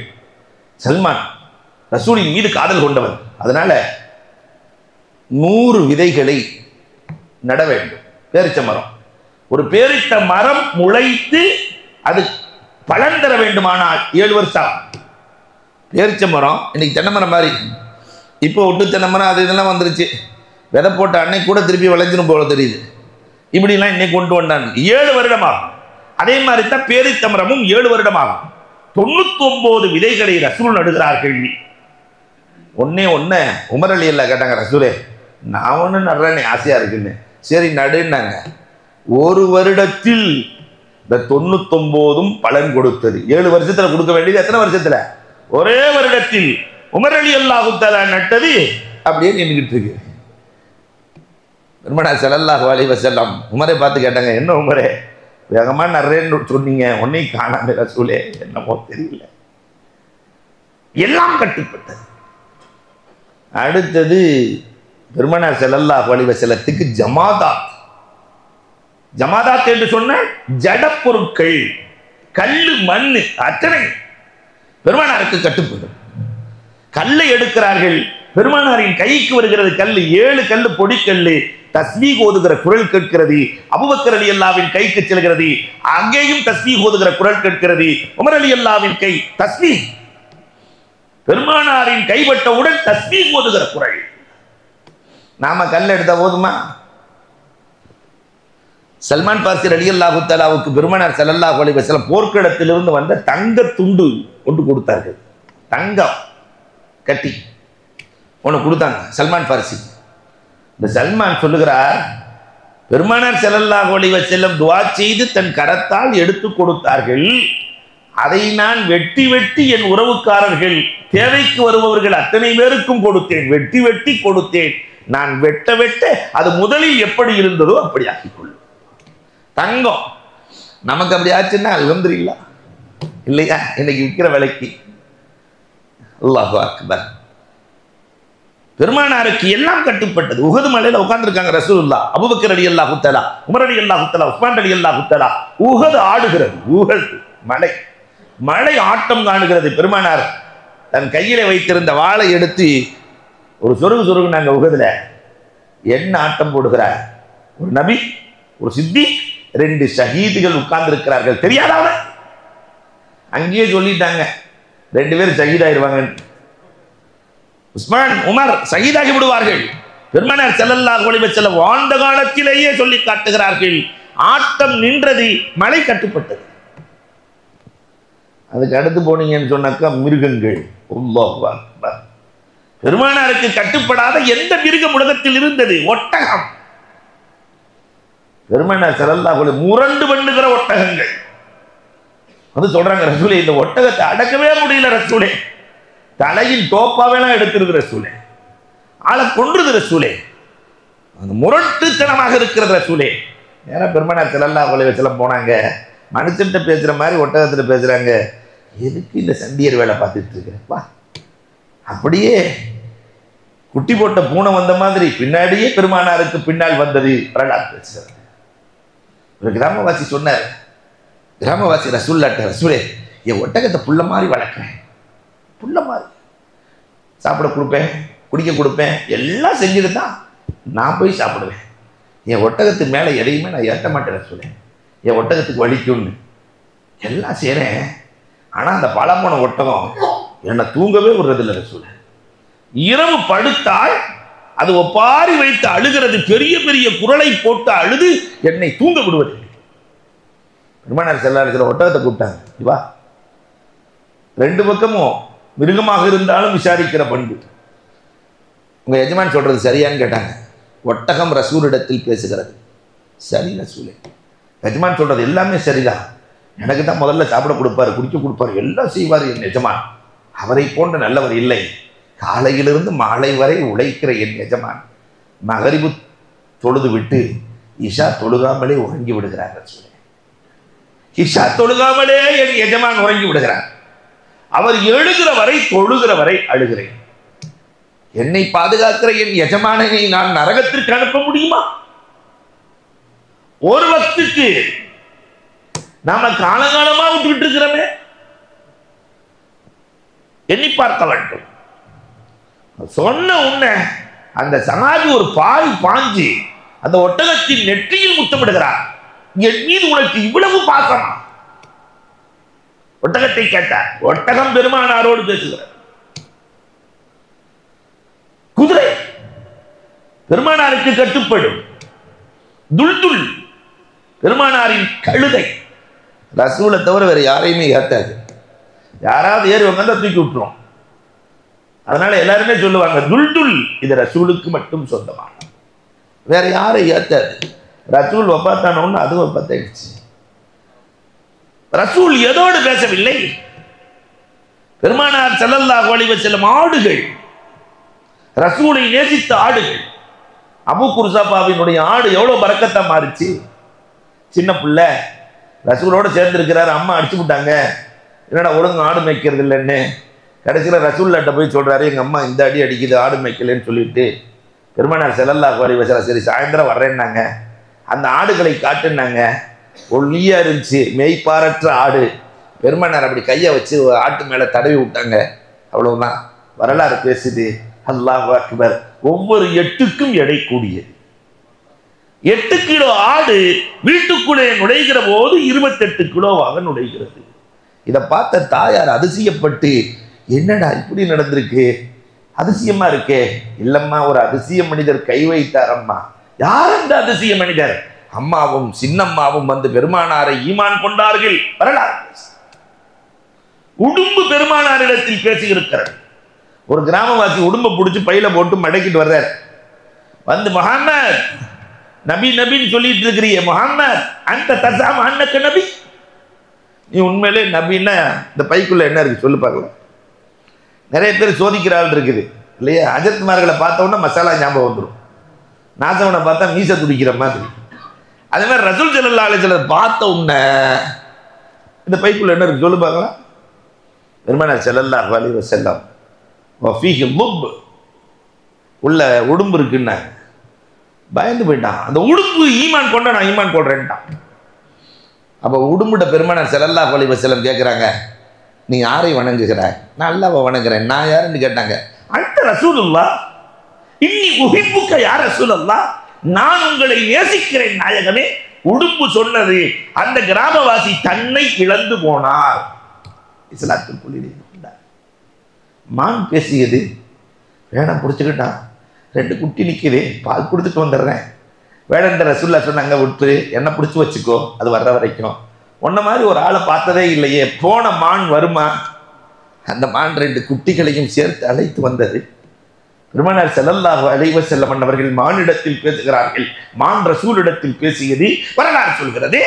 சல்மான் ரசூலின் மீது காதல் கொண்டவர், அதனால 100 விதைகளை நட வேண்டும். பேரிச்ச மரம், ஒரு பேரிட்ட மரம் முளைத்து அது பலன் தர வேண்டுமானால் 7 வருஷம். பேரிச்ச மரம் இன்னைக்கு தென்னை மரம் மாதிரி, இப்போ ஒட்டு தென்னை மரம் அது இதெல்லாம் வந்துருச்சு. விதை போட்ட அன்னைக்கு கூட திருப்பி விளைஞ்சிடும் போல தெரியுது. இப்படிலாம் இன்னைக்கு கொண்டு வந்தாங்க. 7 வருடமாகும். அதே மாதிரி தான் பேரிச்ச மரமும் 7 வருடமாகும். 99 விதைகளை ரசூல் நடுகிறார்கள். ஒன்னே உமர் ரலியல்லாஹு கேட்டாங்க, ரசூலே நான் ஒன்று நடுறேன்னு ஆசையா இருக்குன்னு. சரி நடுன்னாங்க. 1 வருடத்தில் இந்த 99ம் பலன் கொடுத்தது. 7 வருஷத்துல கொடுக்க வேண்டியது எத்தனை வருஷத்துல? ஒரே வருடத்தில் உமர் ரலியல்லாஹு தஆலா நட்டது அப்படியே நின்றுகிட்டு இருக்கு. பெருமானார் ஸல்லல்லாஹு அலைஹி வஸல்லம் உமரை பார்த்து கேட்டாங்க, என்ன உமரே வேகமா நடுறேன்னு சொன்னீங்க, ஒன்னையும் காணாம ரசூலே, என்னமோ தெரியல. எல்லாம் கட்டுப்பட்டது. அடுத்தது பெருமானார் ஸல்லல்லாஹு அலைஹி வஸல்லத்துக்கு ஜமாதாத் என்று சொன்ன ஜட பொருட்கள், கல்லு மண்ணு அத்தனை பெருமானாருக்கு கட்டுப்படும். கல்லை எடுக்கிறார்கள், பெருமானாரின் கைக்கு வருகிறது கல்லு, 7 கல்லு பொடிக்கல்லு. தஸ்பீஹ் ஓதுகிற குரல் கேட்கிறது. அபூபக்கர் ரலியல்லாஹுவின் கைக்கு செல்கிறது, அங்கேயும் தஸ்பீஹ் ஓதுகிற குரல் கேட்கிறது. உமர் ரலியல்லாஹுவின் கை தஸ்பீஹ், பெருமானாரின் கைப்பட்டவுடன் தஸ்பீஹ் ஓதுகிற குரல். நாம கல் எடுத்த போதுமா? சல்மான் பார்சி ரலியல்லாஹு தஆலாவுக்கு பெருமானார் ஸல்லல்லாஹு அலைஹி வஸல்லம் போர்க்களத்திலிருந்து வந்த தங்க துண்டு ஒன்று கொடுத்தார்கள். தங்கம் கட்டி ஒன்று கொடுத்தாங்க சல்மான் பார்சி. இந்த சல்மான் சொல்லுகிறார், பெருமானார் ஸல்லல்லாஹு அலைஹி வஸல்லம் துஆ செய்து தன் கரத்தால் எடுத்து கொடுத்தார்கள். அதை நான் வெட்டி வெட்டி என் உறவுக்காரர்கள், தேவைக்கு வருபவர்கள் அத்தனை பேருக்கும் கொடுத்தேன். வெட்டி வெட்டி கொடுத்தேன். நான் வெட்ட வெட்ட அது முதலில் எப்படி இருந்ததோ அப்படி ஆக்கிக்கொள்ளும். தங்கம் நமக்கு அப்படி ஆச்சுன்னா அல்ஹம்துலில்லாஹ் இல்லையா? இன்னைக்கு விற்கிற விலைக்கு. அல்லாஹு அக்பர். பெருமானாருக்கு எல்லாம் கட்டுப்பட்டது. உஹது மலையில உட்கார்ந்துருக்காங்க ரசூலுல்லாஹ், அபூபக்கர் ரலியல்லாஹு தஆலா, உமர் ரலியல்லாஹு தஆலா, உஸ்மான் ரலியல்லாஹு தஆலா. உஹது ஆடுகிறது. உஹது மலை ஆட்டம் காணுகிறது. பெருமானார் தன் கையில வைத்திருந்த வாளை எடுத்து ஒரு சொருகுனாங்க. உஹதுல என்ன ஆட்டம் போடுகிறார்? ஒரு நபி, ஒரு சித்திக், 2 ஷஹீதுகள் உட்கார்ந்து இருக்கிறார்கள். தெரியாதவங்க அங்கேயே சொல்லிட்டாங்க 2 பேர் ஷஹீதாயிருவாங்க. உஸ்மான் உமர் ஷஹீதாகி விடுவார்கள். பெருமானார் ஸல்லல்லாஹு அலைஹி வஸல்லம் வாழ்ந்த காலத்திலேயே சொல்லி காட்டுகிறார்கள், ஆட்டம் நின்றது, மழை கட்டுப்பட்டது. அதுக்கு அடுத்து போனீங்கன்னு சொன்னாக்கா மிருகங்கள். பெருமானாருக்கு கட்டுப்படாத எந்த மிருகம் உலகத்தில் இருந்தது? ஒட்டகம். பெருமானார் ஸல்லல்லாஹு அலைஹி முரண்டு பண்ணுகிற ஒட்டகங்கள் வந்து சொல்றாங்க, ரசூலே இந்த ஒட்டகத்தை அடக்கவே முடியல ரசூலே, தலையின் தோப்பாவெல்லாம் எடுத்திருக்கு ரசூலே, ஆளை கொன்றுது ரசூலே, அந்த முரட்டுத்தனமாக இருக்கிறது ரசூலே. நேரம் பெருமானார் ஸல்லல்லாஹு அலைஹி வஸல்லம் போனாங்க. மனுஷன்கிட்ட பேசுற மாதிரி ஒட்டகத்தில் பேசுறாங்க. எதுக்கு இந்த சண்டியர் வேலை பார்த்துட்டு இருக்கிறப்பா? அப்படியே குட்டி போட்ட பூனை வந்த மாதிரி பின்னாடியே பெருமானாருக்கு பின்னால் வந்தது வரலாறு பேசுகிறது. ஒரு கிராமவாசி சொன்னார், கிராமவாசி ரசூல்லாட்ட, ரசூலே என் ஒட்டகத்தை புள்ள மாதிரி வளர்க்குறேன், புள்ள மாதிரி சாப்பிட கொடுப்பேன், குடிக்க கொடுப்பேன், எல்லாம் செஞ்சுட்டு தான் நான் போய் சாப்பிடுவேன். என் ஒட்டகத்துக்கு மேலே எதையுமே நான் ஏற்ற மாட்டேன் ரசூலே, என் ஒட்டகத்துக்கு வலிக்கும்னு எல்லாம் செய்கிறேன். ஆனால் அந்த பழம்போன ஒட்டகம் என்னை தூங்கவே விடுறதில்லை ரசூலே. இரவு படுத்தால் அது ஒப்பாரி வைத்து அழுகிறது, பெரிய பெரிய குரலை போட்டு அழுது என்னை தூங்க விடுவதில்லை. பெருமானார் ஸல்லல்லாஹு அலைஹி வஸல்லம் ஒட்டகத்தை கூப்பிட்டாங்க, வா. ரெண்டு பக்கமும் மிருகமாக இருந்தாலும் விசாரிக்கிற பண்பு. உங்க எஜமான் சொல்றது சரியான்னு கேட்டாங்க. ஒட்டகம் ரசூலிடத்தில் பேசுகிறது. சரி ரசூலே, எஜமான் சொல்றது எல்லாமே சரிதான், எனக்கு தான் முதல்ல சாப்பிட கொடுப்பாரு, குடிக்க கொடுப்பாரு, எல்லாம் செய்வார் என் எஜமான், அவரை போன்ற நல்லவர் இல்லை. காலையிலிருந்து மாலை வரை உழைக்கிற என் எஜமான் மகரிபு தொழுது விட்டு இஷா தொழுகாமலே உறங்கி விடுகிறார் ரசூலே. இஷா தொழுகாமலே என் எஜமான் உறங்கி விடுகிறார். அவர் எழுகிற வரை தொழுகிற வரை அழுகிறேன். என்னை பாதுகாக்கிற என் எஜமானை நான் நரகத்திற்கு அனுப்ப முடியுமா? ஒரு வக்துக்கு நாம காலகாலமா விட்டுக்கிட்டு இருக்கிறோமே, எண்ணி பார்க்க வேண்டும். சொன்ன உன்ன அந்த சகாபி ஒரு பாய் பாஞ்சி அந்த ஒட்டகத்தின் நெற்றியில் முத்தமிடுகிறார். என் மீது உனக்கு இவ்வளவு பாசமா? ஒட்டகத்தை கேட்டார். ஒட்டகம் பெருமானாரோடு பேசுகிறார். குதிரை பெருமானாருக்கு கட்டுப்படும். துல்துல் பெருமானாரின் கழுதை ரசூலை தவிர வேற யாரையுமே ஏற்றாது. யாராவது ஏறி உட்கார்ந்தா தூக்கி விட்டுரும். அதனால எல்லாருமே சொல்லுவாங்க, துல்துல் இது ரசூலுக்கு மட்டும் சொந்தமான, வேற யாரும் ஏற்றாது. ரசூல் வஃபாத்தானோன்னு அது வஃபாத்தாயிடுச்சு. ரசூல் எதோடு பேசவில்லை? பெருமானார் ஸல்லல்லாஹு அலைஹி வஸல்லம் ஆடுகள், ரசூலை நேசித்த ஆடுகள். அபூ குர்சாபாவினுடைய ஆடு எவ்வளவு பரக்கத்தா மாறிச்சு. சின்ன பிள்ளை ரசூலோட சேர்ந்திருக்கிறாரு, அம்மா அடிச்சு விட்டாங்க, என்னடா ஒழுங்கு ஆடு மேய்க்கிறது இல்லைன்னு. கடைசியில் ரசூல்லாட்ட போய் சொல்றாரு, எங்க அம்மா இந்த அடி அடிக்குது, ஆடு மேய்க்கலன்னு சொல்லிட்டு பெருமானார் ஸல்லல்லாஹு அலைஹி வஸல்லம் சரி சாயந்தரம் வர்றேன்னாங்க. அந்த ஆடுகளை காட்டுனாங்க. ஒல்லியா இருந்துச்சு, மெய்ப்பாரற்ற ஆடு. பெருமானார் அப்படி கையை வச்சு ஆட்டு மேலே தடவி விட்டாங்க. அவ்வளவுதான். வரலாறு பேசுது. அல்லாஹ் அக்பர். ஒவ்வொரு எட்டுக்கும் எடை கூடியது. 8 கிலோ ஆடு வீட்டுக்குள்ளே நுழைகிற போது 28 கிலோவாக நுழைகிறது. இதை பார்த்த தாயார் அதிசயப்பட்டு, என்னடா இப்படி நடந்திருக்கு, அதிசயமா இருக்கே. இல்லம்மா, ஒரு அதிசய மனிதர் கை வைத்தார் அம்மா. யார் அந்த அதிசய மனிதர்? அம்மாவும் சின்னம்மாவும் வந்து பெருமானாரை ஈமான் கொண்டார்கள். வரலாறு உடும்பு பெருமானாரிடத்தில் பேசியிருக்கிறார். ஒரு கிராமவாசி உடும்பை பிடிச்சி பையில போட்டு மடக்கிட்டு வர்றார். வந்து, முஹம்மத் நபி நபின்னு சொல்லிட்டு இருக்கிறீங்க, முஹம்மத் அந்த தசாம அன்னக்க நபி, நீ உண்மையிலே நபின்னா இந்த பைக்குள்ள என்ன இருக்கு சொல்லு பார்க்கலாம். நிறைய பேர் சோதிக்கிறாள் இருக்குது இல்லையா? அஜத்மார்களை பார்த்தோன்னா மசாலா ஞாபகம் வந்துடும், நாசவனை பார்த்தா மீச துடிக்கிற மாதிரி. அதே மாதிரி ரசூல் ஸல்லல்லாஹு அலைஹி வஸல்லம் பார்த்த உடனே இந்த பைக்குள்ள என்ன இருக்கு சொல்லு பார்க்கலாம். பெருமானார் ஸல்லல்லாஹு அலைஹி வஸல்லம் வஃபீஹி முப், உள்ள உடும்பு இருக்குன்னா பயந்து போயிட்டான். அந்த உடும்பு ஈமான் கொண்ட நான் ஈமான் கொள்றேன்ட்டான். அப்போ உடும்புட்ட பெருமானார் ஸல்லல்லாஹு அலைஹி வஸல்லம் கேட்குறாங்க, நீ யாரை வணங்குகிறாய்? நான் அல்லாஹ்வை வணங்குறேன். நான் யாருன்னு கேட்டாங்க. அந்த ரசூலுல்லாஹ் இன்னி உஹிப்புக்க யா ரசூலல்லாஹ், நான் உங்களை நேசிக்கிறேன் நாயகமே. உடும்பு சொன்னது, அந்த கிராமவாசி தன்னை இழந்து போனார். இஸ்லாத்துக்குள்ளே மான் பேசியது, வேணாம் பிடிச்சிக்கிட்டான், 2 குட்டி நிற்குது, பால் கொடுத்துட்டு வந்துடுறேன். வேடந்த ரசூல்லா சொன்னாங்க, விட்டு என்ன பிடிச்சி வச்சுக்கோ, அது வர்ற வரைக்கும். உன்ன மாதிரி ஒரு ஆளை பார்த்ததே இல்லையே, போன மான் வருமா? அந்த மான் 2 குட்டிகளையும் சேர்த்து அழைத்து வந்தது. பெருமானார் ஸல்லல்லாஹு அலைஹி வஸல்லம் அவர்கள் மானிடத்தில் பேசுகிறார்கள், மான் ரசூலிடத்தில் பேசியது வரலாறு சொல்கிறது.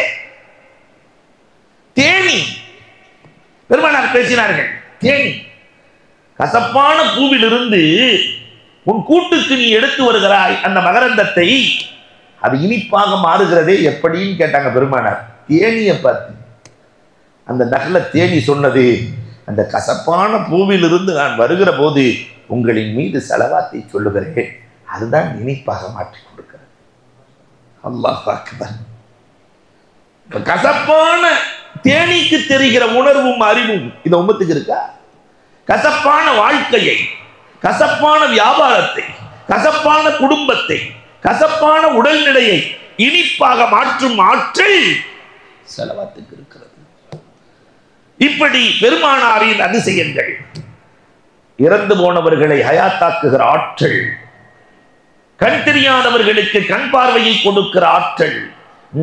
தேனி பெருமானார் பேசினார்கள். தேனி, கசப்பான பூவிலிருந்து உன் கூட்டுக்கு நீ எடுத்து வருகிறாய் அந்த மகரந்தத்தை, அது இனிப்பாக மாறுகிறதே எப்படின்னு கேட்டாங்க பெருமானார். தேனியை பார்த்து அந்த நகல தேனி சொன்னது, அந்த கசப்பான பூவிலிருந்து நான் வருகிற போது உங்களின் மீது ஸலவாத்தை சொல்லுகிறேன், அதுதான் இனிப்பாக மாற்றி கொடுக்கிறது. அல்லாஹ் அக்பர். கசப்பான தேனிக்கு தெரிகிற உணர்வும் அறிவும் இந்த உம்மத்துக்கு இருக்கா? கசப்பான வாழ்க்கையை, கசப்பான வியாபாரத்தை, கசப்பான குடும்பத்தை, கசப்பான உடல்நிலையை இனிப்பாக மாற்றும் ஆற்றல் ஸலவாத்துக்கு இருக்கிறது. இப்படி பெருமானாரின் அதிசயங்கள், இறந்து போனவர்களை ஹயாத்தாக்குகிற ஆற்றல், கண் தெரியாதவர்களுக்கு கண் பார்வையை கொடுக்கிற ஆற்றல்,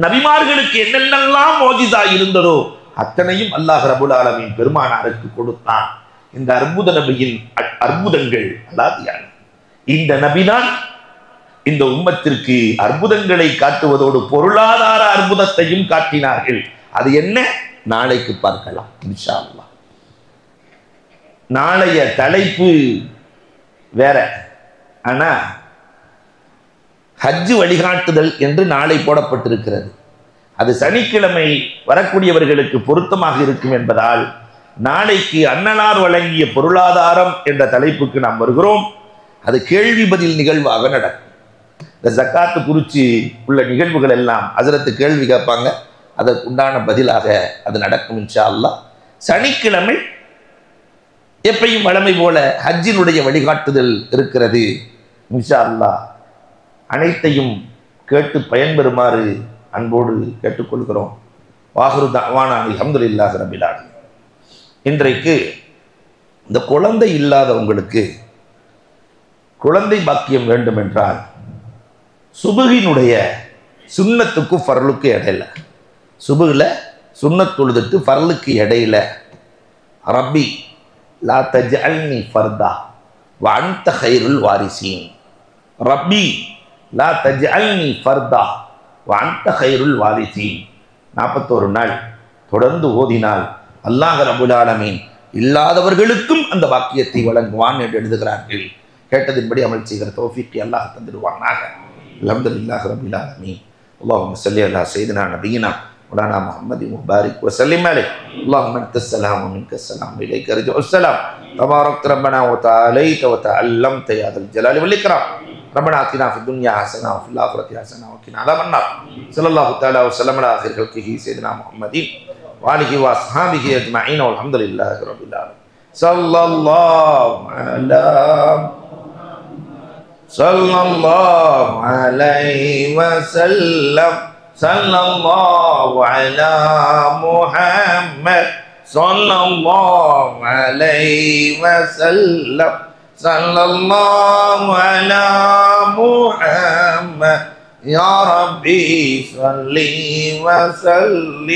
நபிமார்களுக்கு என்னென்னலாம் மோஜிசா இருந்ததோ அத்தனையும் அல்லாஹ் ரப்புல் ஆலமீன் பெருமானாருக்கு கொடுத்தான். இந்த அற்புத நபியின் அற்புதங்கள் அல்லாதியான இந்த நபிதான் இந்த உம்மத்திற்கு அற்புதங்களை காட்டுவதோடு பொருளாதார அற்புதத்தையும் காட்டினார்கள். அது என்ன? நாளைக்கு பார்க்கலாம் இன்ஷா அல்லாஹ். நாளைய தலைப்பு வேற, ஆனா ஹஜ் வழிகாட்டுதல் என்று நாளை போடப்பட்டிருக்கிறது. அது சனிக்கிழமை வரக்கூடியவர்களுக்கு பொருத்தமாக இருக்கும் என்பதால் நாளைக்கு அன்னலார் வழங்கிய பொருளாதாரம் என்ற தலைப்புக்கு நாம் வருகிறோம். அது கேள்வி பதில் நிகழ்வாக நடக்கும். இந்த ஜக்காத்து குறித்து உள்ள நிகழ்வுகள் எல்லாம் ஹஜ்ரத் கேள்வி கேட்பாங்க, அதற்குண்டான பதிலாக அது நடக்கும் இன்ஷா அல்லாஹ். சனிக்கிழமை எப்பையும் வழமை போல ஹஜ்ஜினுடைய வழிகாட்டுதல் இருக்கிறது இன்ஷா அல்லாஹ். அனைத்தையும் கேட்டு பயன்பெறுமாறு அன்போடு கேட்டுக்கொள்கிறோம். வாஹிரு தஅவானா அல்ஹம்துலில்லாஹி ரப்பில் ஆலமீன். இன்றைக்கு இந்த குழந்தை இல்லாதவங்களுக்கு குழந்தை பாக்கியம் வேண்டும் என்றால் சுபுகினுடைய சுன்னத்துக்கும் ஃபர்லுக்கு இடையில, சுபுகில் சுன்னத் தொழுதுட்டு ஃபர்லுக்கு இடையில, ரப்பி லா தஜ்அல்னி ஃபர்தா வ அன்த கைருல் வாரிசீன், ரப்பி லா தஜ்அல்னி ஃபர்தா வ அன்த கைருல் வாரிசீன் 41 நாள் தொடர்ந்து ஓதினால் அல்லாஹ் ரப்புல் ஆலமீன் இல்லாதவர்களுக்கும் அந்த பாக்கியத்தை வழங்குவான் என்று எழுதுகிறார்கள். கேட்டதின்படி அமல் செய்கிற தௌஃபீக்கை அல்லாஹ் தந்துடுவானாக. அல்ஹம்துலில்லாஹி ரப்பில் ஆலமீன். அல்லாஹும்ம ஸல்லி அலா ஸய்யிதினா நபியினா மௌலானா முஹம்மதின் முபாரிக் வ ஸல்லிம் அலைஹி. அல்லாஹும்ம அன்தஸ் ஸலாம் வ மின்கஸ் ஸலாம் வ இலைக யர்ஜிஉஸ் ஸலாம். தபாரக்த ரப்பனா வ தஆலைத வ தஅல்லம்த யா தல் ஜலாலி வல் இக்ராம். ربنا آتنا في الدنيا حسنة وفي الآخرة حسنة وقنا عذاب النار. صلى الله تعالى وسلم على آخر خلقه سيدنا محمد وآله وأصحابه أجمعين والحمد لله رب العالمين. صلى الله عليه وسلم. صلى الله على محمد. صلى الله عليه وسلم. صلى الله على محمد. يا ربي صل وسلم